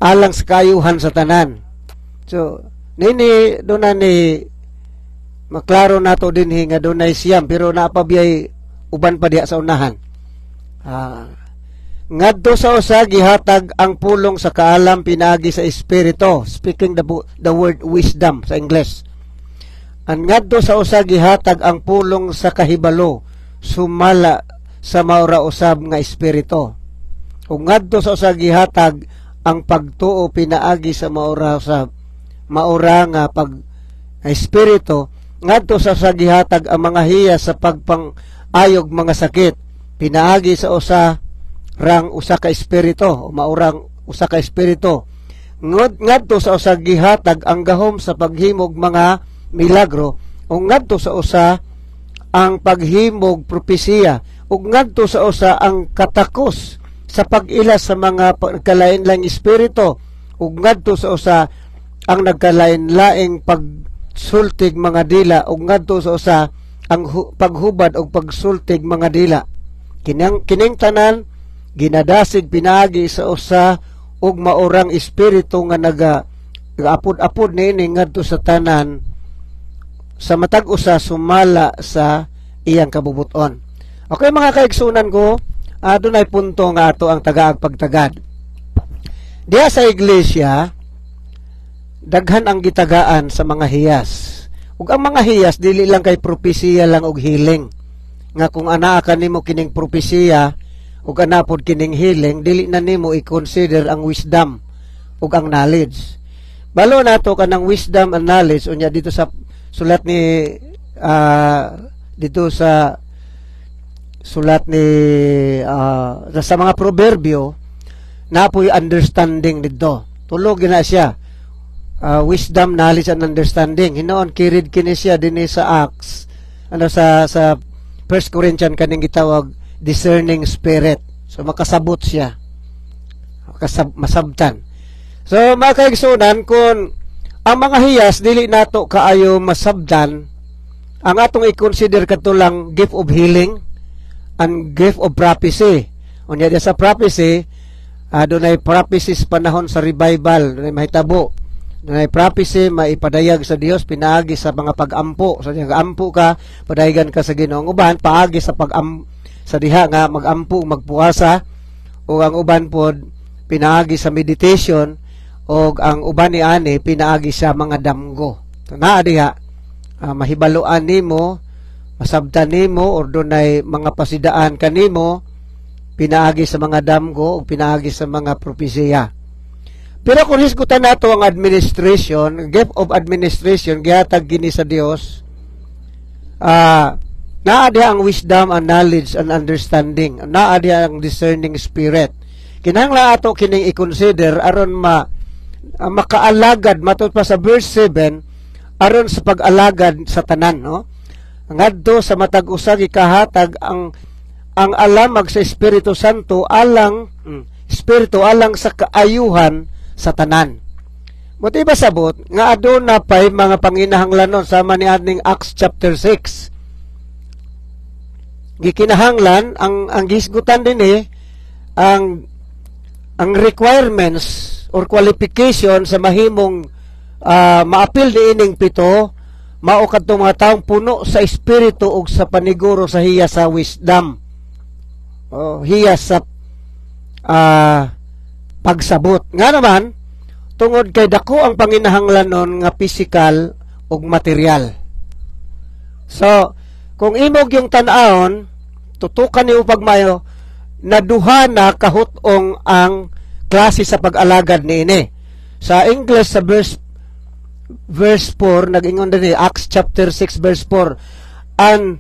alang sa kaayuhan sa tanan. So nini doon na ni maklaro nato din nga doon ay siyam pero napabiyay uban pa diha sa unahan. Ngadto sa usa gihatag ang pulong sa kaalam pinaagi sa espiritu, speaking the word wisdom sa English. Ang ngadto sa usa gihatag ang pulong sa kahibalo, sumala sa maura usab nga espiritu. Ug ngadto sa usa gihatag ang pagtuo pinaagi sa maura usab, maura nga pag espiritu. Ngadto sa usa gihatag ang mga hiya sa pagpangayog mga sakit, pinaagi sa usa ka espiritu, o maurang usa ka espiritu ngadto sa usa gihatag ang gahom sa paghimog mga milagro, o ngadto sa usa ang paghimog propesiya, ug ngadto sa usa ang katakos sa pag-ila sa mga nagkalain-laing espiritu, ug ngadto sa usa ang nagkalain-laing pagsultig mga dila, ug ngadto sa usa ang paghubad og pagsultig mga dila. Kining tanan ginadasig pinaagi sa usa ug maurang espiritu nga nagaapod-apod niini ngadto sa tanan sa matag usa sumala sa iyang kabubuton. Okay mga kaigsunan ko, adunay punto nga ato ang tagaag pagtagad. Diya sa iglesia, daghan ang gitagaan sa mga hiyas. Ug ang mga hiyas dili lang kay propesiya lang og healing. Nga kung anaa ka nimo kining propesiya ug anapod kining healing, dili na nimo i-consider ang wisdom ug ang knowledge. Balo nato kanang wisdom and knowledge unya dito sa sulat ni dito sa sulat ni sa mga proverbio, napoy understanding dito. Tulog na siya. Wisdom, knowledge, and understanding. Hinoon kirid kini siya dinhi sa Acts, sa 1 Corinthians kaning gitawag discerning spirit. So makasabot siya. Masabtan. So mga kaigsunan, kung ang mga hiyas dili nato kaayo masabdan, ang atong i-consider katulang gift of healing and gift of prophecy. Unya sa prophecy, dunay prophecies panahon sa revival, dunay mahitabo. Dunay prophecy maipadayag sa Dios pinaagi sa mga pag-ampo. So nag-ampo ka, padayagan ka sa Ginoo. Ang uban paagi sa sa diha nga mag-ampo, magpuasa, o ang uban pod pinaagi sa meditation, o ang uban ni ani pinaagi sa mga damgo. So naa diha mahibaluan nimo, masabtan nimo, or dunay mga pasidaan kanimo pinaagi sa mga damgo o pinaagi sa mga propesiya. Pero kung hisgutan nato ang administration, gift of administration gihatag gini sa Dios, naa diha ang wisdom and knowledge and understanding, naa diha ang discerning spirit. Kinahanglan ato kining i-consider aron makaalagad matud pa sa verse 7 aron sa pag-alagad sa tanan, no? Ngadto sa matag usa gikahatag ang alamag sa Espiritu Santo alang sa kaayuhan sa tanan. Mo't iba sabot nga aduna pay mga panginahanglanon sama ni aning Acts chapter 6. Gikinahanglan ang gisgutan dinhi ang requirements or qualification sa mahimong maapil diining pito, mao kadtong mga taong puno sa espiritu ug sa paniguro sa hiya sa wisdom, hiya sa pagsabot. Nga naman tungod kay dako ang panginahanglanon nga physical ug material. So kung imog yung tan-aon, tutukan niyo pagmayo na duha na kahutong ang klase sa pag-alagad niini. Sa English sa verse 4 nag-ingon din Acts chapter 6 verse 4, and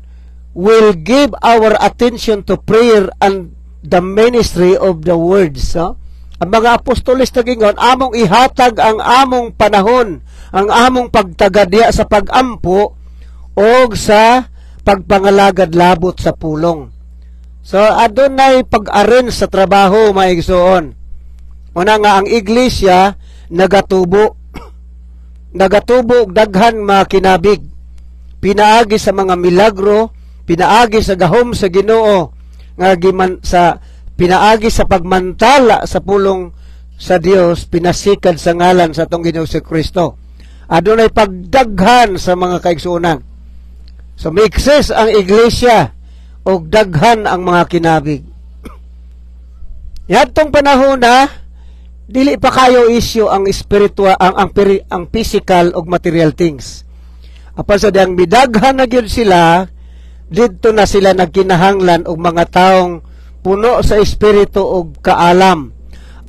will give our attention to prayer and the ministry of the words. Ang mga apostoles nag-ingon, among ihatag ang among panahon, ang among pagtagadya sa pag-ampo o sa pagpangalagad labot sa pulong. So adunay pag-arin sa trabaho maigsoon. Una nga ang iglesia nagatubo og daghan mga kinabig, pinaagi sa mga milagro, pinaagi sa gahom sa Ginoo, nga pinaagi sa pagmantala sa pulong sa Dios, pinasikad sa ngalan sa atong Ginoo si Kristo. Adunay pagdaghan sa mga kaigsuonan. So mikses ang iglesia og daghan ang mga kinabig. Yadtong panahon na dili pa kayo issue ang spiritual, ang physical ug material things. Apan sa diyang midaghan na gyud sila, didto na sila nagkinahanglan og mga taong puno sa espiritu ug kaalam,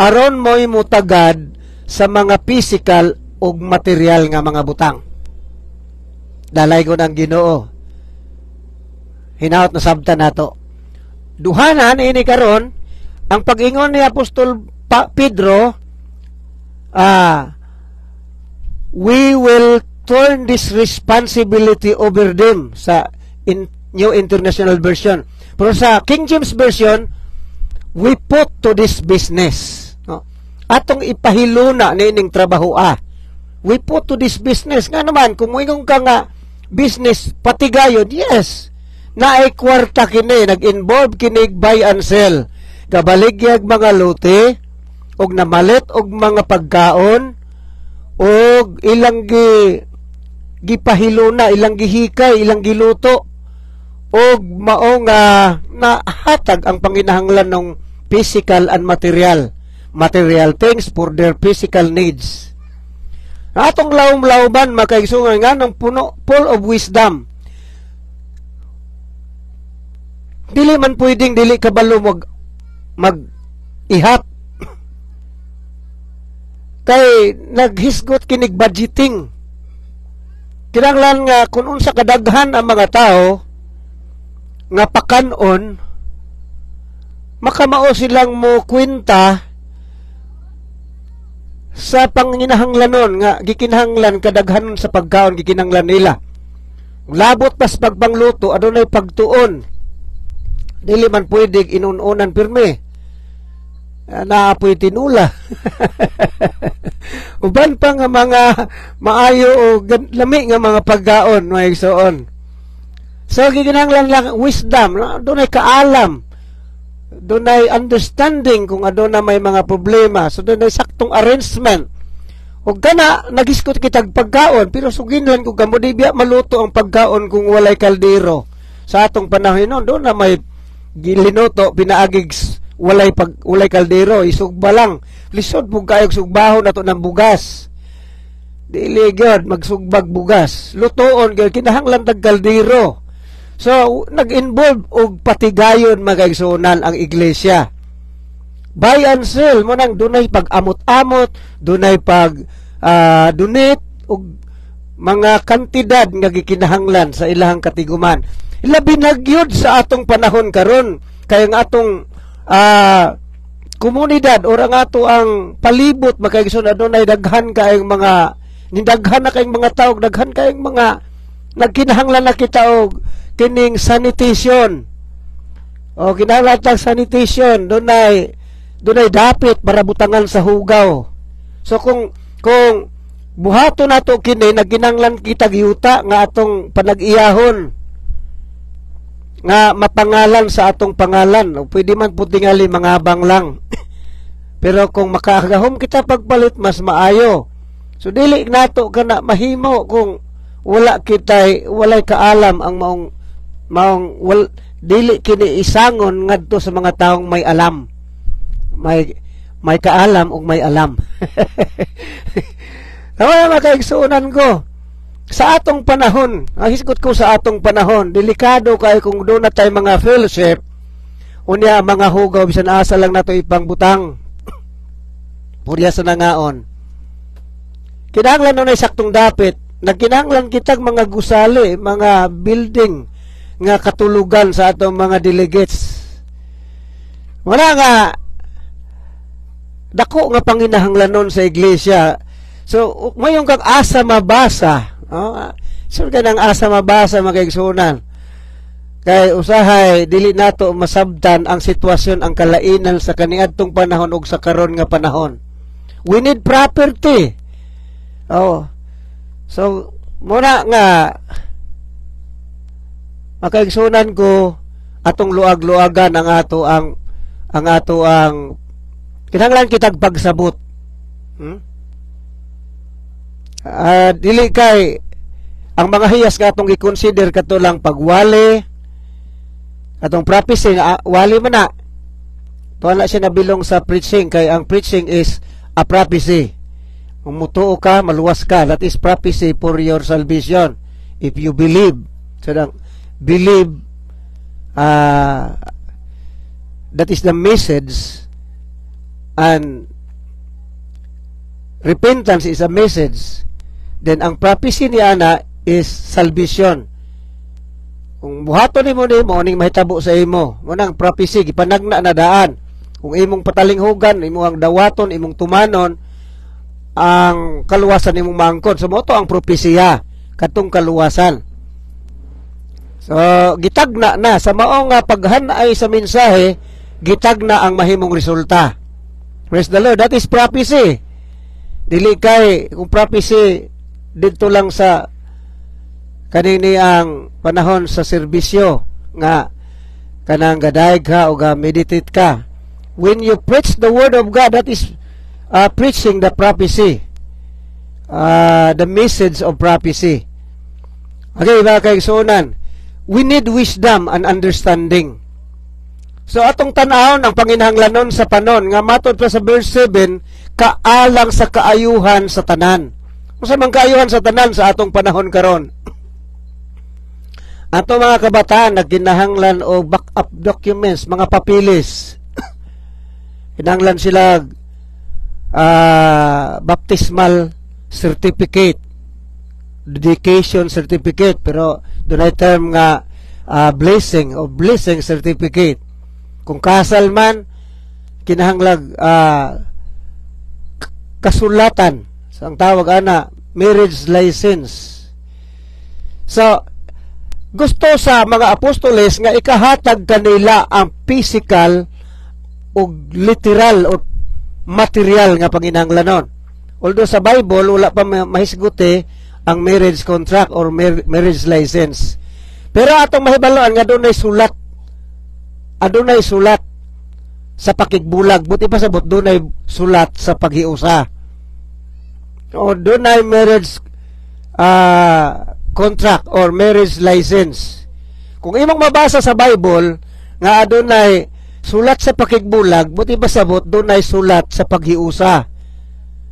aron mo'y mutagad sa mga physical ug material nga mga butang. Dalay ko ng Ginoo, hinaot na sabta nato. duhanan ini karon ang pag-ingon ni Apostol Pedro, we will turn this responsibility over them sa New International Version. Pero sa King James Version, we put to this business. No? Atong ipahiluna nining trabaho we put to this business. Nga naman, kung moingon ka nga business patigayon, yes, na ay kwarta kini, nag-involve kini buy and sell. Kabaligyag mga lote, og namalit og mga pagkaon, og ilang gipahiluna, ilang gihikay, ilang giluto, og mao nga nahatag ang panginahanglan ng physical and material things for their physical needs. Atong lawom-lawman makaigsungan nga ng puno, full of wisdom. Dili man pwedeng dili kabalo mag-ihap. Kay naghisgot kinig budgeting. Kinahanglan nga kung unsa kadaghan ang mga tao nga pakanon, makamao silang mo kwenta sa panginahanglanon nga gikinahanglan kadaghanon sa pagkaon gikinahanglan nila. Labot pas pagpangluto adunay pagtuon. Dili man pwede inununan pirme. Naapoy tinula. Uban pa nga mga maayo o lami nga mga pagkaon mga igsoon. So gikinahanglan lang wisdom, dunay kaalam, dunay understanding kung aduna may mga problema, so dunay saktong arrangement. Ug kana nagiskot kitag pagkaon pero suginlan ko kamo di biya maluto ang pagkaon kung walay kaldero. Sa atong panahon noon do na may gilinuto pinaagig walay kaldero, isugba lang. Lisod pug kayo sugbaho nato ng bugas. Dili gyud magsugbag bugas. Lutoon gyud kinahanglan tag kaldero. So nag-involve og patigayon magaigsunan ang iglesia. Buy and sell mo nang dunay pag-amot-amot, dunay pag donate og mga kantidad nga gikinahanglan sa ilahang katiguman. Labi na gyud sa atong panahon karon kay ang atong komunidad or ang ato ang palibot makaigsunan dunay daghan kaayong mga nindaghan na kayong mga tao, daghan kayong mga nagkinahanglan na kita og kining sanitation. O kinahanglan sanitation, dunay dapit para butangan sa hugaw. So kung buhaton nato kini nagkinahanglan kita giyuta nga atong panag-iyahon nga mapangalan sa atong pangalan. O pwede man putingali mangabang lang. Pero kung makaagahom kita pagpalit mas maayo. So dili nato kana mahimo kung walay kaalam ang dili kini isangon ngadto sa mga taong may alam. May kaalam ug may alam. Tama makaigsuunan ko. Sa atong panahon, hisgot ko sa atong panahon, delikado kay kung doon na tayo mga fellowship, unya mga hugaw, bisan asa lang nato ipang butang. Purya sa nangaon. Kinahanglan nun ay saktong dapit. Nagkinahanglan kitag mga gusali, mga building nga katulugan sa atong mga delegates. Wala nga dako nga panginahanglan nun sa iglesia. So, mayong kag asa mabasa. So, kanang asa mabasa magaigsunan. Kay usahay, dili nato masabtan ang sitwasyon, ang kalainan sa kaniadtong panahon ug sa karon nga panahon. We need property. So, muna nga makaigsunan ko atong luag-luagan ang ato ang kinahanglan kitag pagsabot. Dili kay ang mga hiyas nga atong i-consider kato lang pagwali atong prophecy wali man na tuwa siya nabilong sa preaching kay ang preaching is a prophecy. Kung mutuo ka, maluwas ka, that is prophecy for your salvation if you believe. So believe that is the message, and repentance is a message. Then ang prophecy ni ana is salvation. Kung buhaton nimo ning mahitabo sa imo, mo nang prophecy gipanagna na daan. Kung imong patalinghugan, imo ang dawaton, imong tumanon, ang kaluwasan imong maangkon. So mo to ang propesya katong kaluwasan. So gitagna na sa mao nga paghanay sa mensahe, gitagna ang mahimong resulta. Praise the Lord. That is prophecy. Dili kay kung prophecy dito lang sa kanini ang panahon sa serbisyo nga kanang gadayeg ka o ga-meditate ka. When you preach the word of God, that is preaching the prophecy, the message of prophecy. Okay, mga kaigsuonan, we need wisdom and understanding. So atong tan-awon ang panginahanglanon sa panon nga matod pa sa verse 7, kaalang sa kaayuhan sa tanan. Unsa man kaayuhan sa tanan sa atong panahon karon? Ato mga kabataan nagkinahanglan o backup documents, mga papilis. Kinahanglan sila baptismal certificate, dedication certificate, pero doon ay term nga blessing o blessing certificate. Kung kasal man, kinahanglag kasulatan. So, ang tawag ana, marriage license. So, gusto sa mga apostoles nga ikahatag kanila ang physical o literal o material nga panginahanglanon. Although sa Bible wala pa mahisguti ang marriage contract or marriage license. Pero atong mahibaloan nga adunay sulat. Adunay sulat sa pakigbulag, buti pa sabot dunay sulat sa paghiusa. O dunay marriage contract or marriage license. Kung imong mabasa sa Bible nga adunay sulat sa pakigbulag, buti ba sabot dunay sulat sa paghiusa.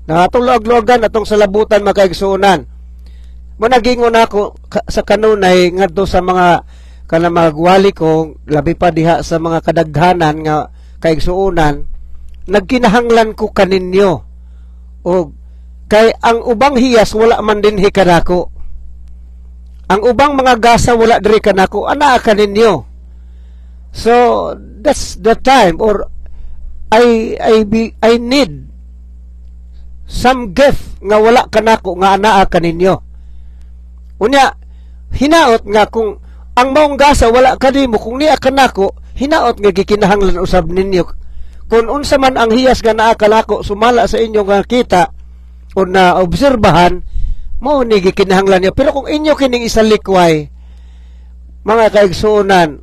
Na atong luag-luagan atong salabutan makaigsuonan. Mo nagingon ako sa kanunay ngadto sa mga kana magwali ko labi pa diha sa mga kadaghanan nga kaigsuonan, nagkinahanglan ko kaninyo o kay ang ubang hiyas wala man dinhi kanako. Ang ubang mga gasa wala diri kanako, ana kaninyo. So that's the time, or I need some gift nga wala kanako nga anaa kaninyo. Unya hinaot nga kung ang maong gasa wala kanimo, kung niya kanako, hinaot nga gikinahanglan usab ninyo. Kung unsa man ang hiyas nga naa kanako sumala sa inyo nga kita o na obserbahan, mao ni gikinahanglan niyo. Pero kung inyo kining isalikway, mga kaigsuonan,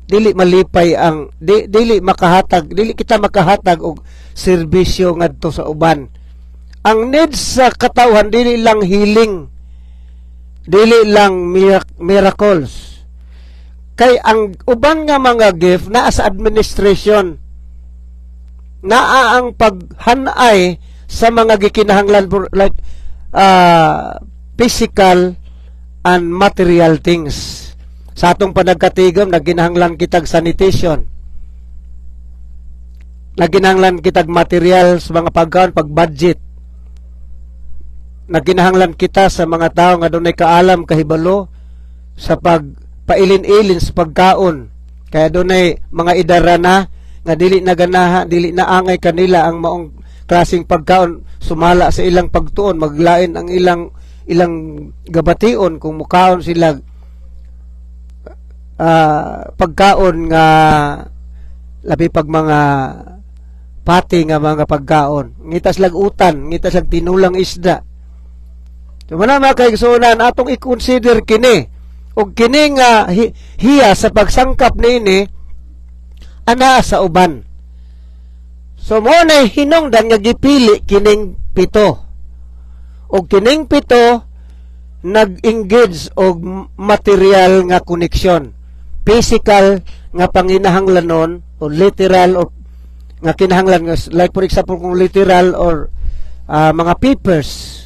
dili malipay ang dili kita makahatag og serbisyo ngadto sa uban. Ang needs sa katawhan dili lang healing, dili lang miracles. Kay ang uban nga mga gift naa sa administration, naa ang paghanay sa mga gikinahanglan like physical and material things. Sa atong panagkatigom, nagkinahanglan kitag sanitation. Nagkinahanglan kitag material sa mga pagkaon, pag-budget. Nagkinahanglan kita sa mga tao nga dunay kaalam, kahibalo, sa pagpailin-ilin sa pagkaon. Kaya dunay mga idara na, nga dili na ganaha, dili na angay kanila ang maong klaseng pagkaon, sumala sa ilang pagtuon, maglain ang ilang gabation kung mukaon sila pagkaon nga labi pag mga pati nga mga pagkaon, ngitas lagutan, ngitas lag tinulang isda. So mga kaigsuonan, atong i-consider kini og kini nga hiya sa pagsangkap niini ana sa uban. So mo na hinungdan nga gipili kining pito, og kining pito nag-engage og material nga koneksyon, physical nga panginahanglanon o literal o nga kinahanglan, like for example kung literal or mga papers,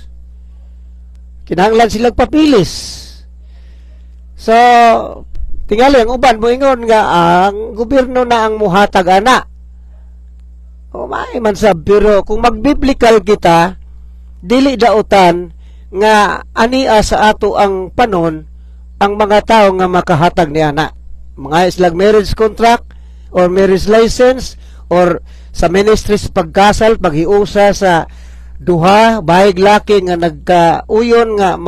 kinahanglan silang papilis. So tingali ang uban moingon nga ang gobyerno na ang muhatag ana. O may man sab, pero kung magbiblical kita, dili dautan nga ania sa ato ang panon ang mga tao nga makahatag ni ana. Mga islang marriage contract or marriage license or sa ministries pagkasal, paghiusa sa duha, bahig laki nga nagkauyon nga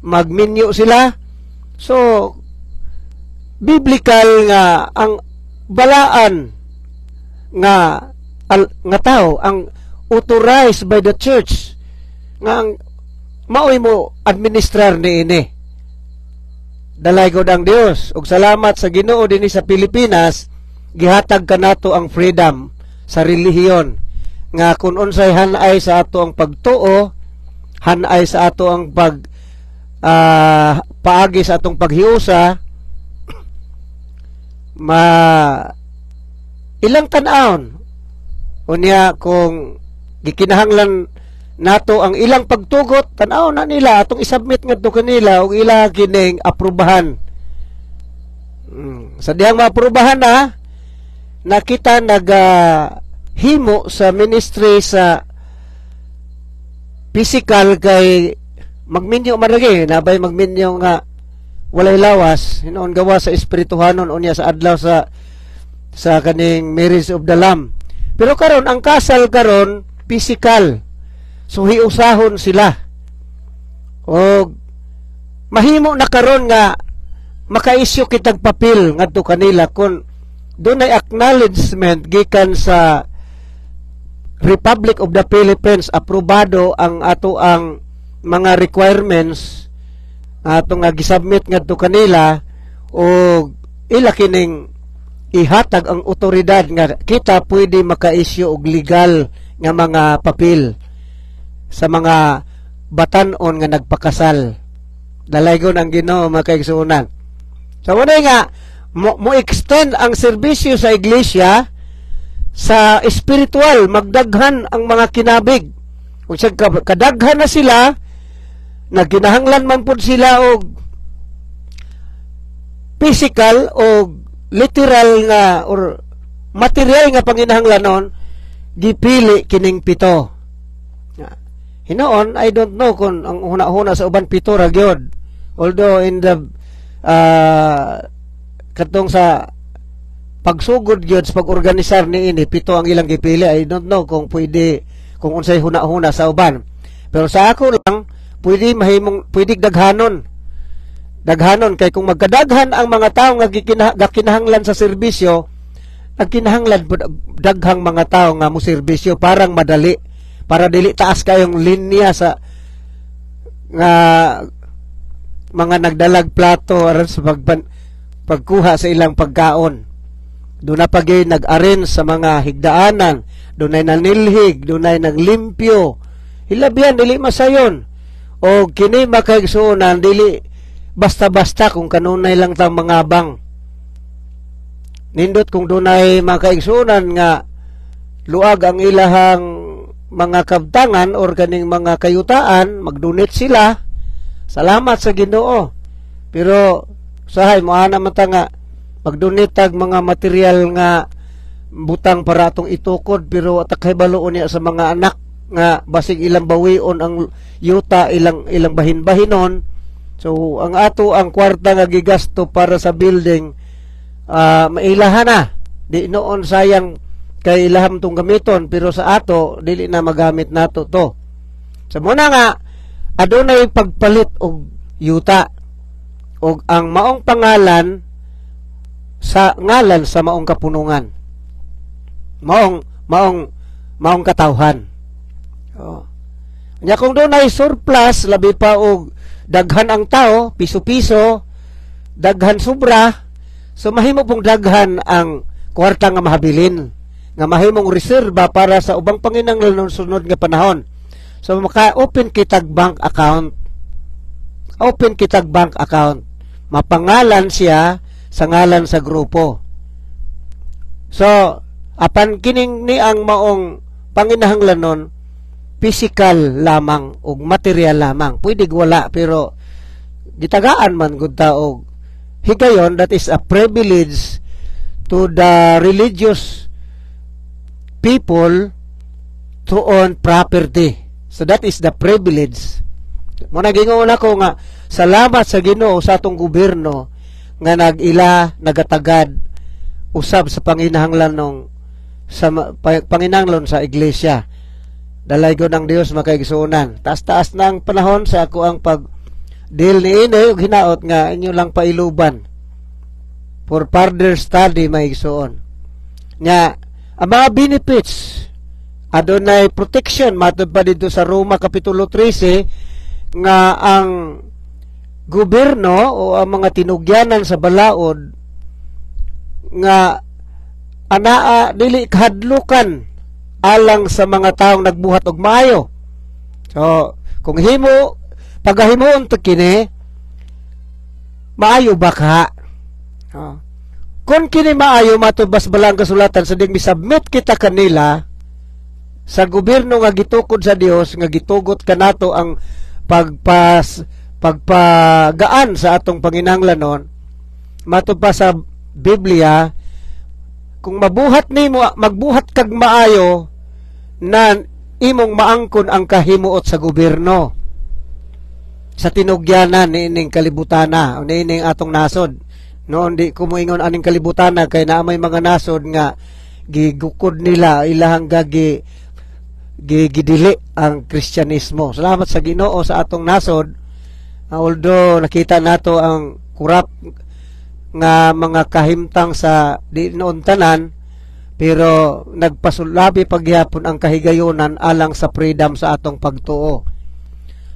magminyo sila. So, biblical nga ang balaan nga tao ang authorized by the church nga ang maoy mo administrar niini. Dalay gud ang Dios ug salamat sa Ginoo dinhi sa Pilipinas gihatag kanato ang freedom sa relihiyon nga kun unsay hanay sa ato ang pagtuo, hanay sa ato ang paagi sa atong paghiusa, ilang tan-aon unya kung gikinahanglan nato ang ilang pagtugot, tan-aw na nila atong isubmit ngadto kanila ug ila kining aprubahan. Sa dihang maaprubahan na kita himo sa ministry sa physical kay magminyo maragi nabay magminyo nga walay lawas hinuon gawa sa espirituhanon unya sa adlaw sa kaning marriage of the Lamb. Pero karon ang kasal karon physical, so hiusahon sila o mahimo na karon nga makaisyu kitag papel ngadto kanila kung dunay acknowledgement gikan sa Republic of the Philippines, aprobado ang ato ang mga requirements ato nga gisubmit ngadto kanila o ila kining ihatag ang otoridad nga kita pwede maka-issue og legal nga mga papel sa mga batan-on nga nagpakasal. Dalaygon ang Ginoo makaigsuonan. So wala nga mo extend ang serbisyo sa iglesia sa espiritual, magdaghan ang mga kinabig. Kung sa kadaghan na sila, nagkinahanglan man pud sila og physical o literal nga or material nga panginahanglanon, gipili kining 7. Hinoon, I don't know kung ang huna-huna sa uban 7 ra gyud. Although in the katong sa pagsugod gyud sa pag-organisar niini 7 ang ilang gipili. I don't know kung pwede kung unsay huna-huna sa uban. Pero sa ako lang pwede daghanon kay kung magkadaghan ang mga tao nga kinahanglan sa serbisyo, nagkinahanglan daghang mga tao nga mo serbisyo parang madali, para dili taas kayong linya sa nga mga nagdalag plato aron sa pagkuha sa ilang pagkaon. Doon na pagay nag-arrange sa mga higdaanan, doon ay nanilhig, doon ay naglimpyo. Hilabihan, dili masayon. O kini makaigsuonan, dili basta-basta kung kanunay lang tang mga bang. Nindot kung doon ay makaigsuonan nga luag ang ilahang mga kabtangan or kaning mga kayutaan, mag-donate sila. Salamat sa Ginoo. Pero sahay mo ana man ta nga mag-donate tag mga material nga butang para atong itukod, pero atakay baloon niya sa mga anak nga basig ilang bawion ang yuta, ilang bahin-bahinon. So ang ato ang kwarta nga gigasto para sa building mailahan na. Di noon sayang kay ilaham tong gamiton, pero sa ato dili na magamit nato to. So muna nga adunay pagpalit og yuta og ang maong pangalan sa ngalan sa maong kapunungan, maong katawhan. Nya kung doon ay surplus, labi pa og daghan ang tao, piso-piso, daghan sobra, so mahimo pong daghan ang kwarta nga mahabilin, nga mahimong reserba para sa ubang panginahanglan sunod nga panahon. So maka-open kitag bank account. Open kitag bank account. Mapangalan siya sa ngalan sa grupo. So apan kining ni ang maong panginahanglanon, physical lamang ug material lamang. Pwede wala, pero gitagaan man gud ta og higayon. That is a privilege to the religious people to own property. So that is the privilege. Mo nagingon ako nga salamat sa Ginoo sa atong gobyerno nga nagatagad usab sa panginahanglan panginahanglan sa iglesia. Dalay ko ng Dios makaigsuonan. Taas-taas na ang panahon sa ako ang pag-deal ni ini ug hinaot nga inyo lang pailuban for further study maigsuon. Nya ang mga benefits adunay protection matud pa dito sa Roma kapitulo 13 nga ang gobyerno o ang mga tinugyanan sa balaod nga anaa dili kahadlukan alang sa mga taong nagbuhat og maayo. So kung pagahimuon to kini maayo ba ka? Kung kini maayo matubas balang kasulatan sa ding misubmit kita kanila sa gobyerno nga gitukod sa Dios nga gitugot kanato ang pagpagaan sa atong panginahanglanon matud pa sa Biblia kung magbuhat kag maayo na imong maangkon ang kahimuot sa gobyerno sa tinugyanan niining kalibutana o niining atong nasod. Noon di ko moingon aning kalibutana kay naa may mga nasod nga gigukod nila ilahang gidili ang Kristyanismo. Salamat sa Ginoo sa atong nasod. Although nakita nato ang kurap nga mga kahimtang sa di noon tanan, pero nagpasulabi pagyapon ang kahigayonan alang sa freedom sa atong pagtuo.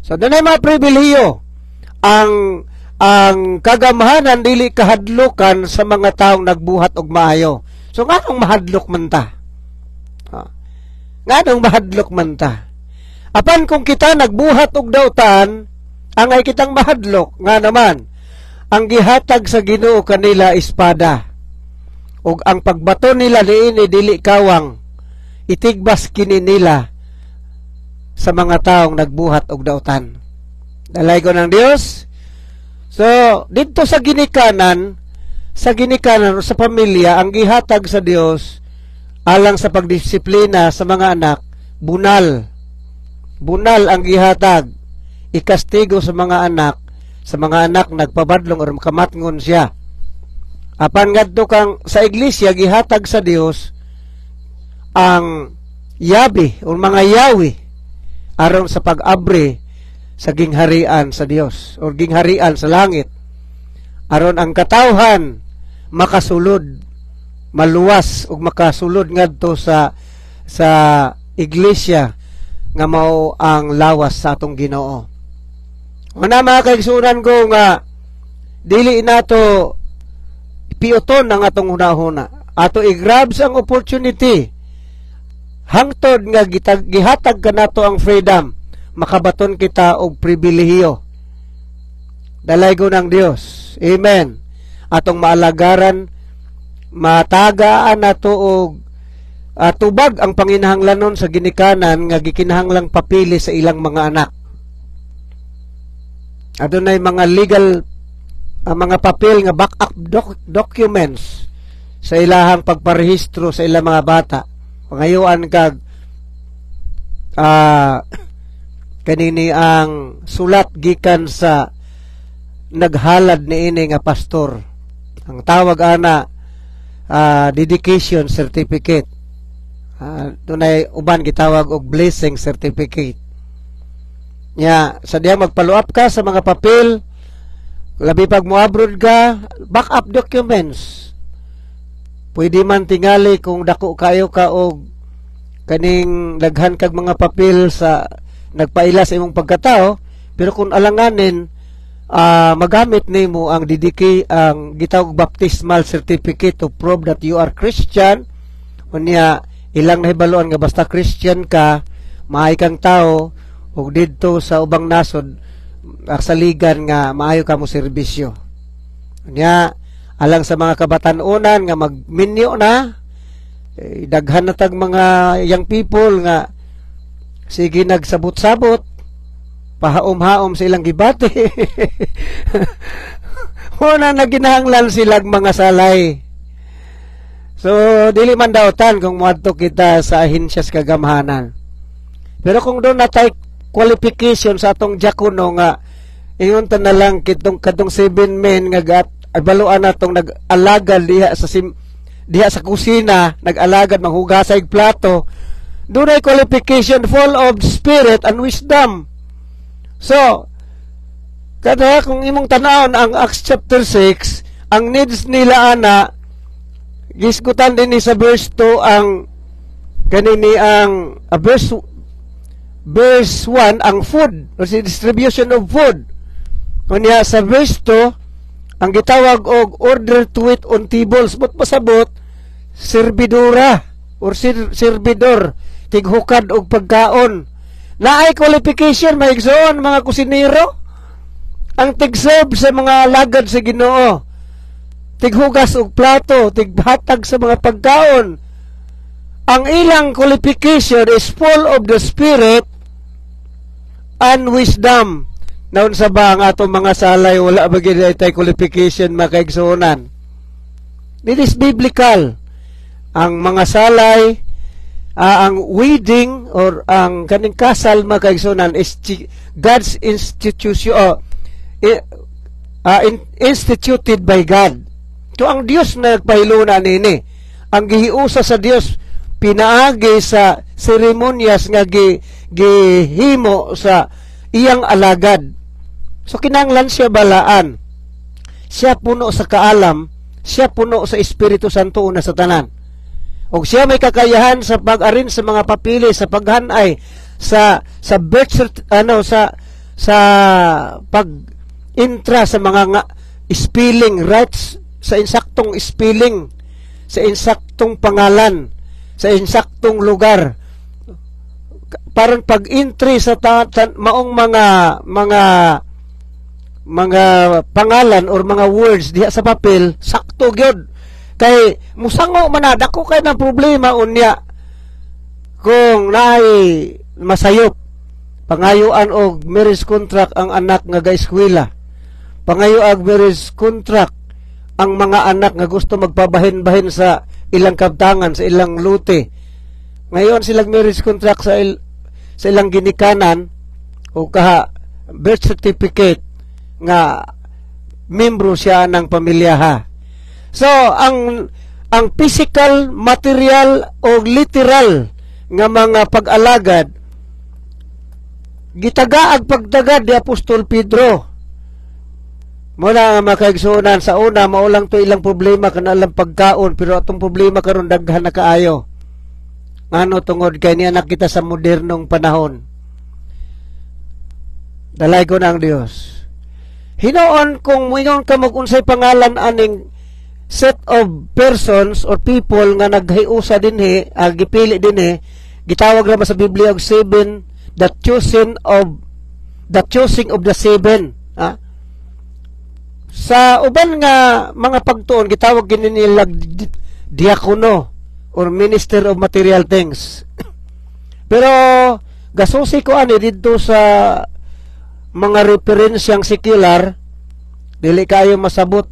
So dunay mga pribilehiyo ang kagamahanan dili kahadlukan sa mga taong nagbuhat og maayo. So nganong mahadlok man ta? Nganong mahadlok man ta? Apan kung kita nagbuhat og dautan, angay kitang mahadlok nga naman ang gihatag sa Ginoo kanila espada. Ug ang pagbato nila niini dili kawang itigbas kini nila sa mga taong nagbuhat og dautan. Dalay ko ng Dios. So, dito sa ginikanan sa pamilya, ang gihatag sa Dios alang sa pagdisiplina sa mga anak, bunal. Bunal ang gihatag. Ikastigo sa mga anak nagpabadlong or kamatngon siya. Apan ngadto kang sa iglesia gihatag sa Dios ang yabi o mga yawi aron sa pag-abri sa gingharian sa Dios o gingharian sa langit. Aron ang katawhan makasulod, maluwas ug makasulod ngadto sa iglesia nga mao ang lawas sa atong Ginoo. Una mga kaigsunan ko nga dili nato piuton ang atong hunahuna. Ato i-grab ang opportunity hangtod nga gihatag kanato ang freedom, makabaton kita og pribilehiyo. Dalay ko ng Dios. Amen. Atong maalagaran, matagaan nato og tubag ang panginahanglanon sa ginikanan nga gikinahanglang papili sa ilang mga anak. Adunay mga legal mga papel nga backup documents sa ilahang pagparehistro sa ilang mga bata. Pangayuan kag kanini ang sulat gikan sa naghalad niini nga pastor. Ang tawag ana dedication certificate. Dunay uban gitawag og blessing certificate. Sa diya magpaluap ka sa mga papel, labi pag mo-abroad ka, backup documents. Pwede man tingali kung dako kayo ka og kaning daghan kag mga papel sa nagpaila sa imong pagkatao, pero kung alanganin magamit nimo ang ang gitawag baptismal certificate to prove that you are Christian. Unya ilang nahibaluan nga basta Christian ka, maay kang tao ug didto sa ubang nasod aksaligan nga maayo ka mo serbisyo. Unya alang sa mga kabatan-unan nga magminyo na daghan na tag mga young people nga sige nagsabot-sabot pahaom-haom sa ilang gibati. Una na ginahanglan silang mga salay. So dili man daotan kung moadto kita sa ahinsya sa kagamhanan. Pero kung doon natay qualification sa atong diakono nga Ingon ta na lang kadtong 7 men nga baluan natong nag-alagad diha sa kusina, nag-alagad manghugasay plato. Dunay qualification full of spirit and wisdom. So, kada kung imong tanawon ang Acts chapter 6, ang needs nila ana gisgutan din ni sa verse 2 ang kanini ang verse 1 ang food or si distribution of food. Unya sa verse 2 ang gitawag og order to eat on tables, but pasabot servidora or servidor tighukad og pagkaon. Naay qualification maigsoon mga kusinero ang tig-serve sa mga lagad sa Ginoo, tighugas og plato, tighatag sa mga pagkaon. Ang ilang qualification is full of the spirit and wisdom. Naun sa ba ang atong mga salay wala ba gid tay qualification makaigsuonan? It is biblical. Ang mga salay ang wedding or ang kaning kasal makaigsuonan is God's institution instituted by God. So ang Dios na nagpahiluna nini. Ang gihiusa sa Dios pinaagi sa seremonyas nga gihimo sa iyang alagad. So kinahanglan siya balaan. Siya puno sa kaalam, siya puno sa Espiritu Santo una sa tanan. Og siya may kakayahan sa pag-arin sa mga papili, sa paghanay, sa birth sa pag-intra sa mga spelling rights, sa insaktong spelling, sa insaktong pangalan, sa insaktong lugar. Parang pag-entry sa maong mga pangalan or mga words diha sa papel, sakto gyud. Kay musango man dako kay ng problema unya kung naay masayop pangayuan og marriage contract ang anak nga gaeskwela, pangayo og marriage contract ang mga anak nga gusto magpabahin-bahin sa ilang kabtangan, sa ilang lute. Ngayon silang marriage contract sa ilang ginikanan o kaha birth certificate nga membro siya ng pamilyaha. So ang physical, material o literal nga mga pag-alagad gitagaag pagdagad ni Apostol Pedro. Muna nga makaigsuonan sa una maulang to ilang problema kanalang pagkaon, pero atong problema karon daghan na kaayo. Ngano tungod kay niya nakita sa modernong panahon. Dalay ko na ang Dios. Hinoon kung moingon ka mag-unsay pangalan aning set of persons or people nga naghiusa dinhi, gipili dinhi, gitawag ra sa Biblia og 7, the choosing of the 7. Sa uban nga mga pagtuon gitawag gini nila diakono or minister of material things. Pero gasusi ko ani didto sa mga referensyang secular, dili kayo masabot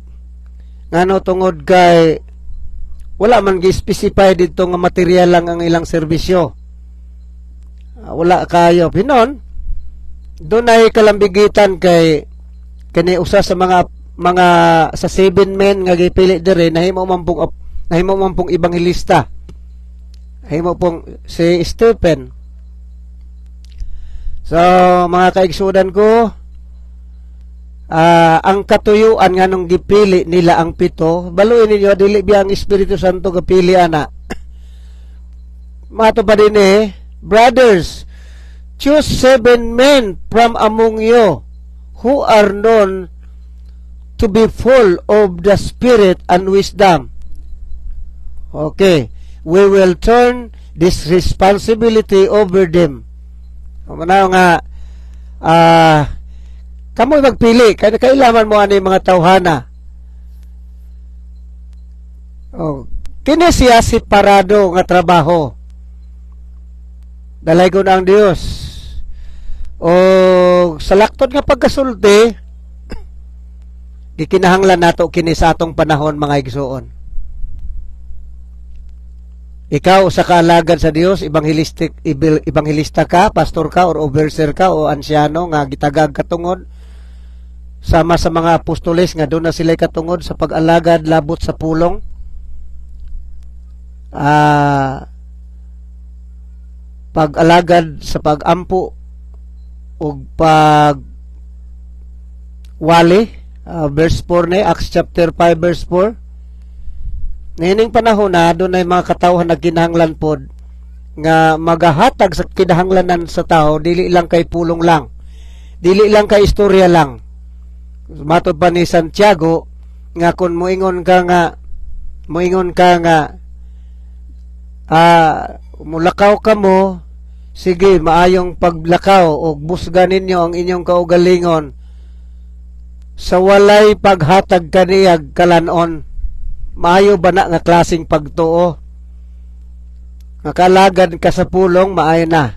ngano tungod kay wala man gi-specify didto nga material lang ang ilang serbisyo. Wala kayo pinon. Doon ay kalambigitan kay kani usa sa mga sa 7 men nga gipili dire nahimo man pong ibanghilista. Nahimo pong si Stephen. So, mga kaigsudan ko, ang katuyuan nga nung gipili nila ang 7, baluin ninyo, dili biya ang Espiritu Santo gapili ana. Mato pa din brothers, choose 7 men from among you who are known to be full of the Spirit and wisdom. Okay, we will turn this responsibility over them. Manaw nga kamoy magpili kailangan mo ani mga tawhana. Kini siya separado nga trabaho. Dalay ko na ang Dios. O sa lakton nga pagkasulti gikinahanglan nato kini sa atong panahon mga igsuon. Ikaw sa kaalagad sa Dios, ebanghilista ka, pastor ka, or overseer ka, o ansyano nga gitagag katungod sama sa mga apostoles nga doon na sila katungod sa pag-alagad labot sa pulong. Pag-alagad sa pag-ampo o pag-wali, verse 4 ni Acts chapter 5 verse 4. Nining panahon na doon ay mga katawhan na kinahanglan pod nga magahatag sa kinahanglanan sa tao, dili lang kay pulong lang, dili lang kay istorya lang. Matod pa ni Santiago nga kung moingon ka nga mulakaw ka mo, sige, maayong paglakaw o busga ninyo ang inyong kaugalingon sa walay paghatag kaniyag kalanon. Maayo ba na nga klaseng pagtuo? Makaalagad ka sa pulong, maayo na.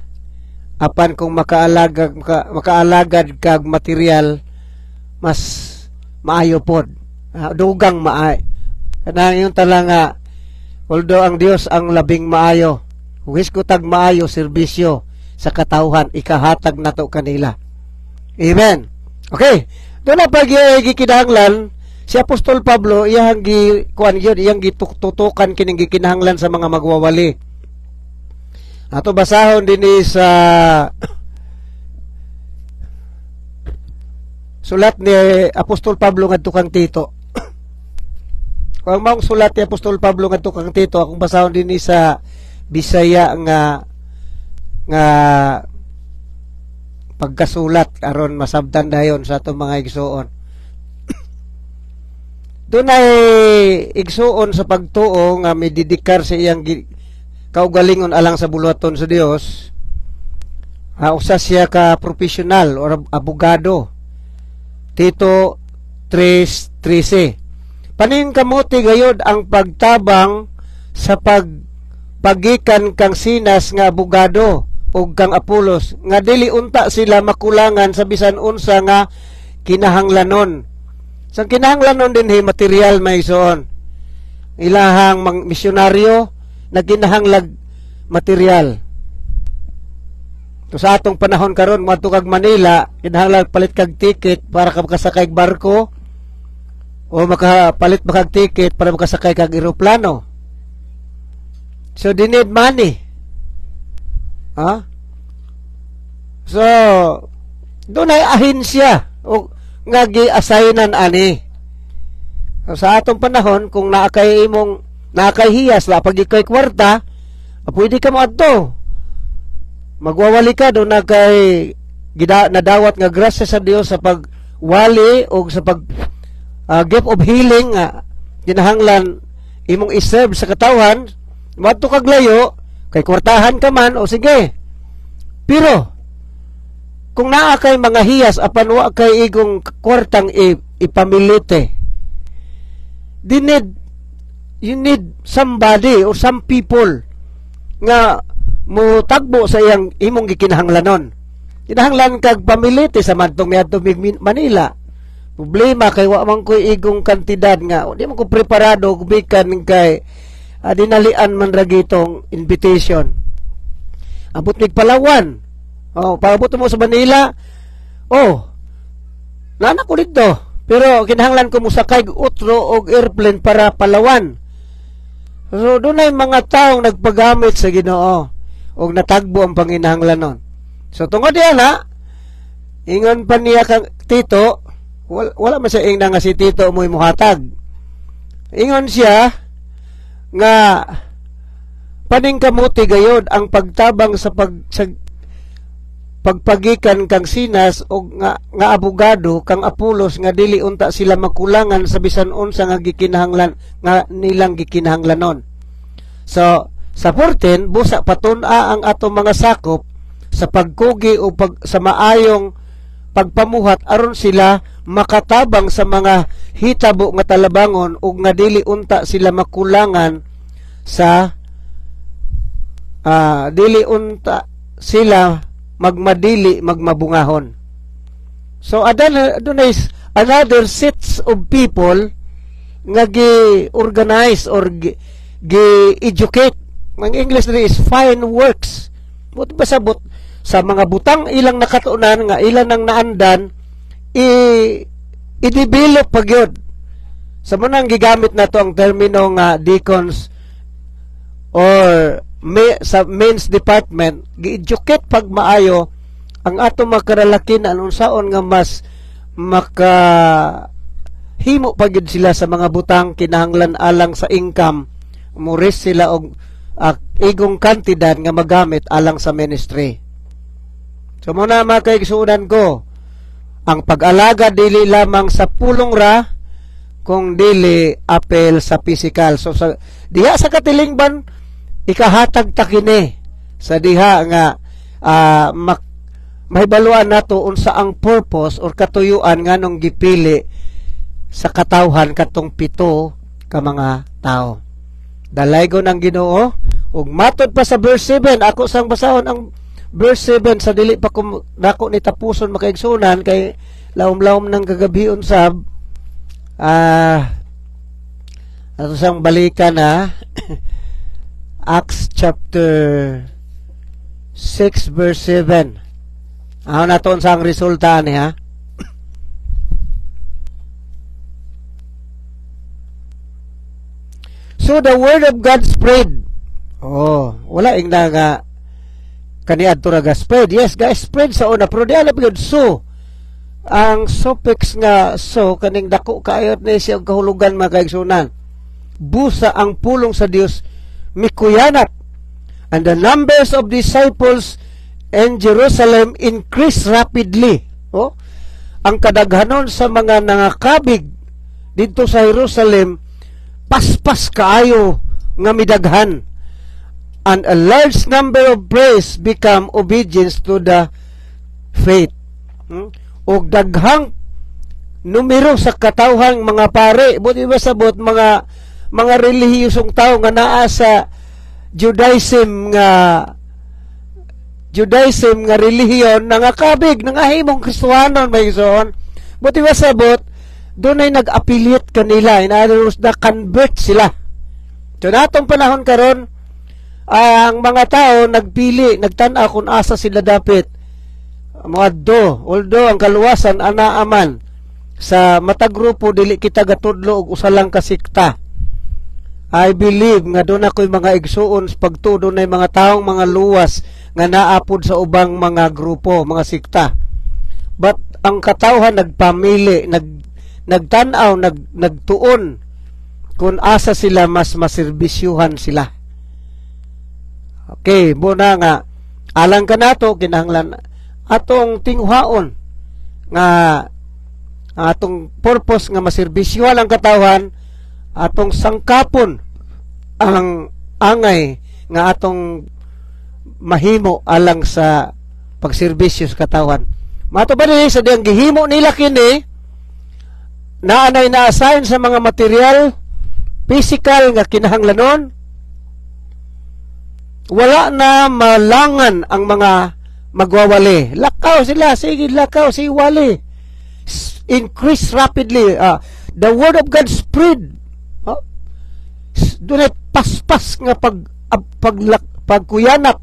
Apan kung makaalagad kag material, mas maayo pod. Dugang maay. Kanang yung talaga, although ang Dios ang labing maayo, huwis ko tag maayo serbisyo sa katawhan, ikahatag na to kanila. Amen. Okay. Doon na pag-gikinahanglan, si Apostol Pablo, iyang gitutukan kining gikinahanglan sa mga magwawali. Ato basahon din sa sulat ni Apostol Pablo ngadto kang Tito. Kung maong sulat ni Apostol Pablo ngadto kang Tito, akong basahon din sa Bisaya nga pagkasulat aron masabtan dayon sa atong mga igsuon. Doon ay igsuon sa pagtuo nga may didikar sa iyang kaugalingon alang sa buluhaton sa Dios. Usa siya ka professional or abogado. Tito 3:13. Paning kamuti gayod ang pagtabang sa pagikan kang sinas nga abogado o kang Apolos nga dili unta sila makulangan sa bisan unsa nga kinahanglanon. Sa kinahanglanon din material may isuon. Ilahang misyonaryo na kinahanglag material. To sa atong panahon karon moadto kag Manila, kinahanglan palit kag ticket para ka makasakay kag barko o makapalit ba kag ticket para makasakay kag eroplano. So they need money. So doon ay ahensya o nga gi-assignan ani. So, sa atong panahon kung naakay hiyas la pag ikay kwarta, pwede ka moadto. Magwawali ka doon na kay nadawat nga grasya sa Dios sa pagwali o sa gift of healing nga kinahanglan imong iserve sa katawhan, moadto kag layo kay kwartahan ka man o sige. Pero kung naa kay mga hiyas apan wa kay igong kwartang ipamilite, you need somebody or some people nga mo tagbo sa imong gikinahanglanon. Kinahanglan kag pamilite sa madtong miadto Manila. Problema kay wa man koy igong kantidad nga di man ko preparado bikan kay dinalian man ra gitong invitation. Abot mig Palawan. Paabot mo sa Manila. Nana ko dito. Pero kinahanglan ko musakay utro og airplane para Palawan. So doon ay mga taong nagpagamit sa Ginoo og natagbo ang panginahanglanon. So tungod diyan ingon pa niya kang Tito, wala man siya ingna nga si Tito mo'y muhatag. Ingon siya nga paning kamuti gayod ang pagtabang sa pagpagikan kang sinas o nga abogado kang Apolos nga dili unta sila makulangan sa bisan unsa nga gikinahanglan nga nilang gikinahanglanon. So sa 14 busa patun-a ang ato mga sakop sa pagkugi o sa maayong pagpamuhat aron sila makatabang sa mga hitabo nga talabangon ug nga dili unta sila makulangan sa dili unta sila magmabungahon. So adunay another sets of people nga gi-organize or gi-educate. Ang English diri is fine works. Buti basabot sa mga butang ilang nakatunan nga ilan ang naandan i-develop pag yun. Sa munang gigamit na to ang termino nga deacons or sa men's department, gi-educate pag maayo ang ato makaralaki na anunsaon nga mas himo pagid sila sa mga butang kinahanglan alang sa income, muris sila og igong kantidad nga magamit alang sa ministry. So muna mga kaigsuunan ko, ang pag-alaga dili lamang sa pulong ra, kung dili apel sa physical. So sa diha sa katilingban ikahatag ta kini sa diha nga mahibaluan nato unsa ang purpose or katuyuan nganong gipili sa katawhan katong 7 ka mga tao. Dalaygon ang Ginoo ug matod pa sa verse 7, ako sang basahon ang verse 7 sa dili pa ko nako ni tapuson makaigsunan kay lawom-lawom ng gagabion sab. Ato sang balikan na Acts chapter 6 verse 7. Na to ang resulta niya. So the word of God spread. Wala ing na nga kaniadto ra spread. Yes, guys, spread sa una pero di ala gyud so. Ang suffix nga so kaning dako kaayot ni siya og kahulugan makaigsunan. Busa ang pulong sa Dios mikuyanat, and the numbers of disciples in Jerusalem increased rapidly. Ang kadaghanon sa mga nangakabig dito sa Jerusalem paspas kaayo nga midaghan, and a large number of praise become obedience to the faith. Og daghang numero sa katawhang mga pare, buti ba sabot mga relihiyosong tao nga naa sa Judaism nga relihiyon nangakabig nangahimong Kristohanon may ison. Buti ba sabot doon ay nag-affiliate kanila, in other words, na-convert sila. So natong panahon karon ang mga tao nagpili, nagtan-aw kung asa sila dapat although ang kaluwasan anaaman sa matag grupo dili kita gatudlo og usa lang ka sikta. I believe nga doon ako'y mga igsuon sa pagtudo na mga taong mga luwas nga naapod sa ubang mga grupo, mga sikta. But ang katawhan nagpamili, nagtanaw, nagtuon kung asa sila mas maserbisyuhan sila. Okay, muna nga alang ka nato kinahanglan atong tinghaon nga atong purpose nga maserbisyuhan ang katawhan, atong sangkapon ang angay nga atong mahimo alang sa pagserbisyo sa katawhan. Mato ba ni sa diyang gihimo nila kini naanay na-assign sa mga material physical nga kinahanglanon, wala na malangan ang mga magwawali. Lakaw sila, sige lakaw, sige wali. Increase rapidly. The word of God spread. Doon ay paspas nga pagkuyanap.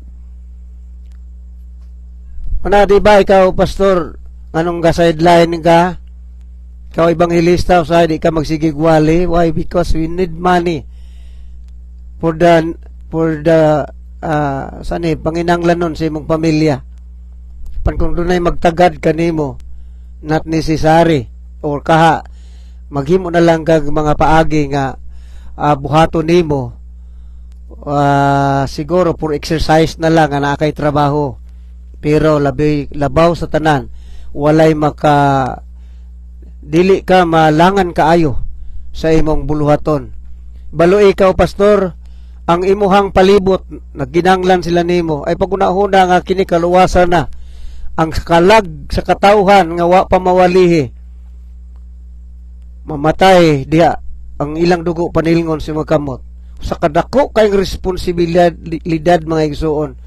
Ano, diba ikaw, pastor, anong ka-sideline ka? Ikaw, ebanghilista, sa di ka magsigigwali. Why? Because we need money for the panginanglanon sa imong pamilya. Kung doon ay magtagad kanimo, not necessary, or kaha, maghimo na lang kag mga paagi nga buhaton nimo, siguro for exercise na lang nga naa kay trabaho, pero labaw sa tanan, walay dili ka malangan kaayo sa imong buluhaton. Balo ikaw, pastor, ang imuhang palibot nagginanglan sila nimo ay pagunahuna nga kini kaluwasan na ang kalag sa katawhan nga wa pa mawalihi, mamatay diha ang ilang dugo panilngon si magkamot. Sa kadako kayong responsibilidad mga igsuon,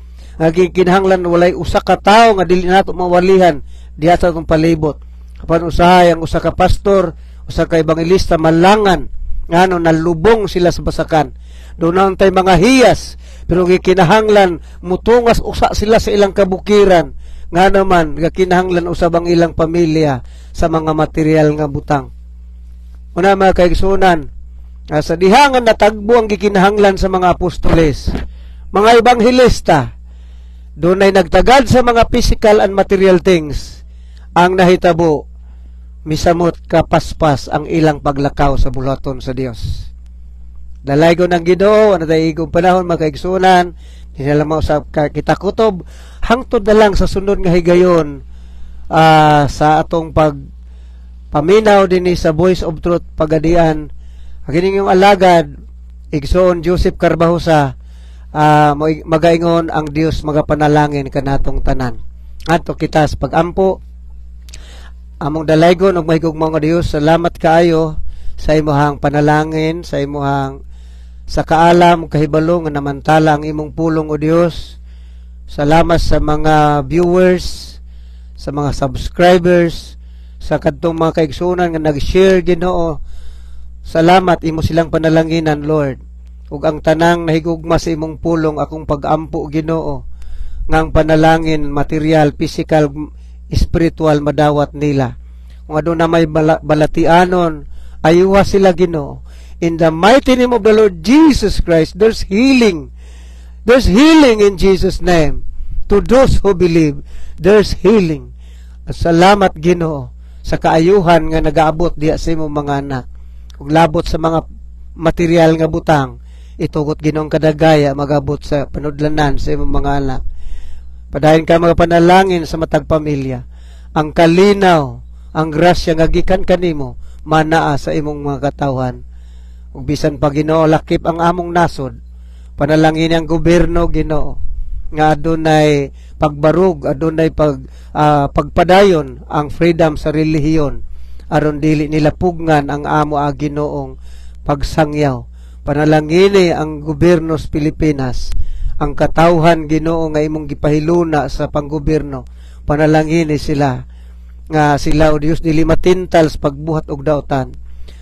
kinahanglan walay usa ka tawo nga dili nato mawalihan diha sa atong palibot. Kapan usahay ang usa ka pastor, usa ka ebanghilista malangan ngano nalubong sila sa basakan. Doon tay mga hiyas, pero gikinahanglan mutungas usa sila sa ilang kabukiran. Nga naman, kinahanglan usab ang ilang pamilya sa mga material nga butang. Una mga kaigsunan, sa dihangan natagbo ang gikinahanglan sa mga apostoles, mga ebanghelista, doon ay nagtagad sa mga physical and material things. Ang nahitabo, misamot kapaspas ang ilang paglakaw sa bulaton sa Dios. Dalaygon ang Ginoo, ano tayo igong panahon, mga kaigsunan, dinalamaw sa kita kutob, hangtod na lang sa sunod nga higayon, sa atong paminaw din sa Voice of Truth pagadian, agining yung alagad, igsoon Joseph Carbajosa, magaingon ang Dios magapanalangin kanatong tanan. Ato kita sa pagampo, among dalaygon og mahigog mga Dios, salamat kaayo sa imuhang panalangin, sa imuhang sa kaalam, kahibalo nga namantala ang imong pulong o Dios. Salamat sa mga viewers, sa mga subscribers, sa kadtong mga kaigsunan nga nag-share Ginoo. Salamat imo silang panalanginan, Lord. Ug ang tanang nahigugma sa imong pulong akong pag-ampo Ginoo, ngang panalangin material, physical, spiritual madawat nila. Kung ano na may balatianon, ayuha sila Ginoo. In the mighty name of the Lord Jesus Christ, there's healing. There's healing in Jesus' name. To those who believe, there's healing. At salamat Ginoo sa kaayuhan nga nagaabot diya sa imong mga anak. Ug labot sa mga material nga butang, itugot Ginoong kadagaya magabot sa panudlanan sa imong mga anak. Padayon ka mga panalangin sa matag pamilya. Ang kalinaw, ang grasya nga gikan kanimo manaa sa imong mga katawhan. Ug bisan pa Ginoo lakip ang among nasod, panalangin ang gobyerno Ginoo nga adunay pagbarug, adunay pagpadayon ang freedom sa relihiyon aron dili nila pugngan ang amo a Ginoong pagsangyaw. Panalangini ang gobyerno sa Pilipinas, ang katawhan Ginoo nga imong gipahiluna sa panggobyerno, panalangini sila nga sila o Dios dili matintal sa pagbuhat og daotan,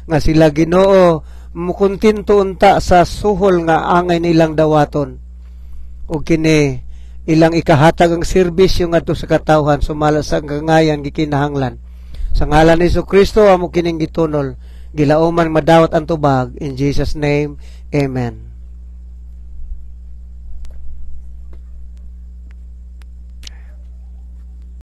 nga sila Ginoo mukuntinto unta sa suhol nga angay nilang dawaton o kini ilang ikahatag ang serbisyo ngadto sa katawhan sumala sa kangayan gikinahanglan. Sa ngalan ni Jesucristo amo kining gitunol, gilauman madawat ang tubag, in Jesus name, amen.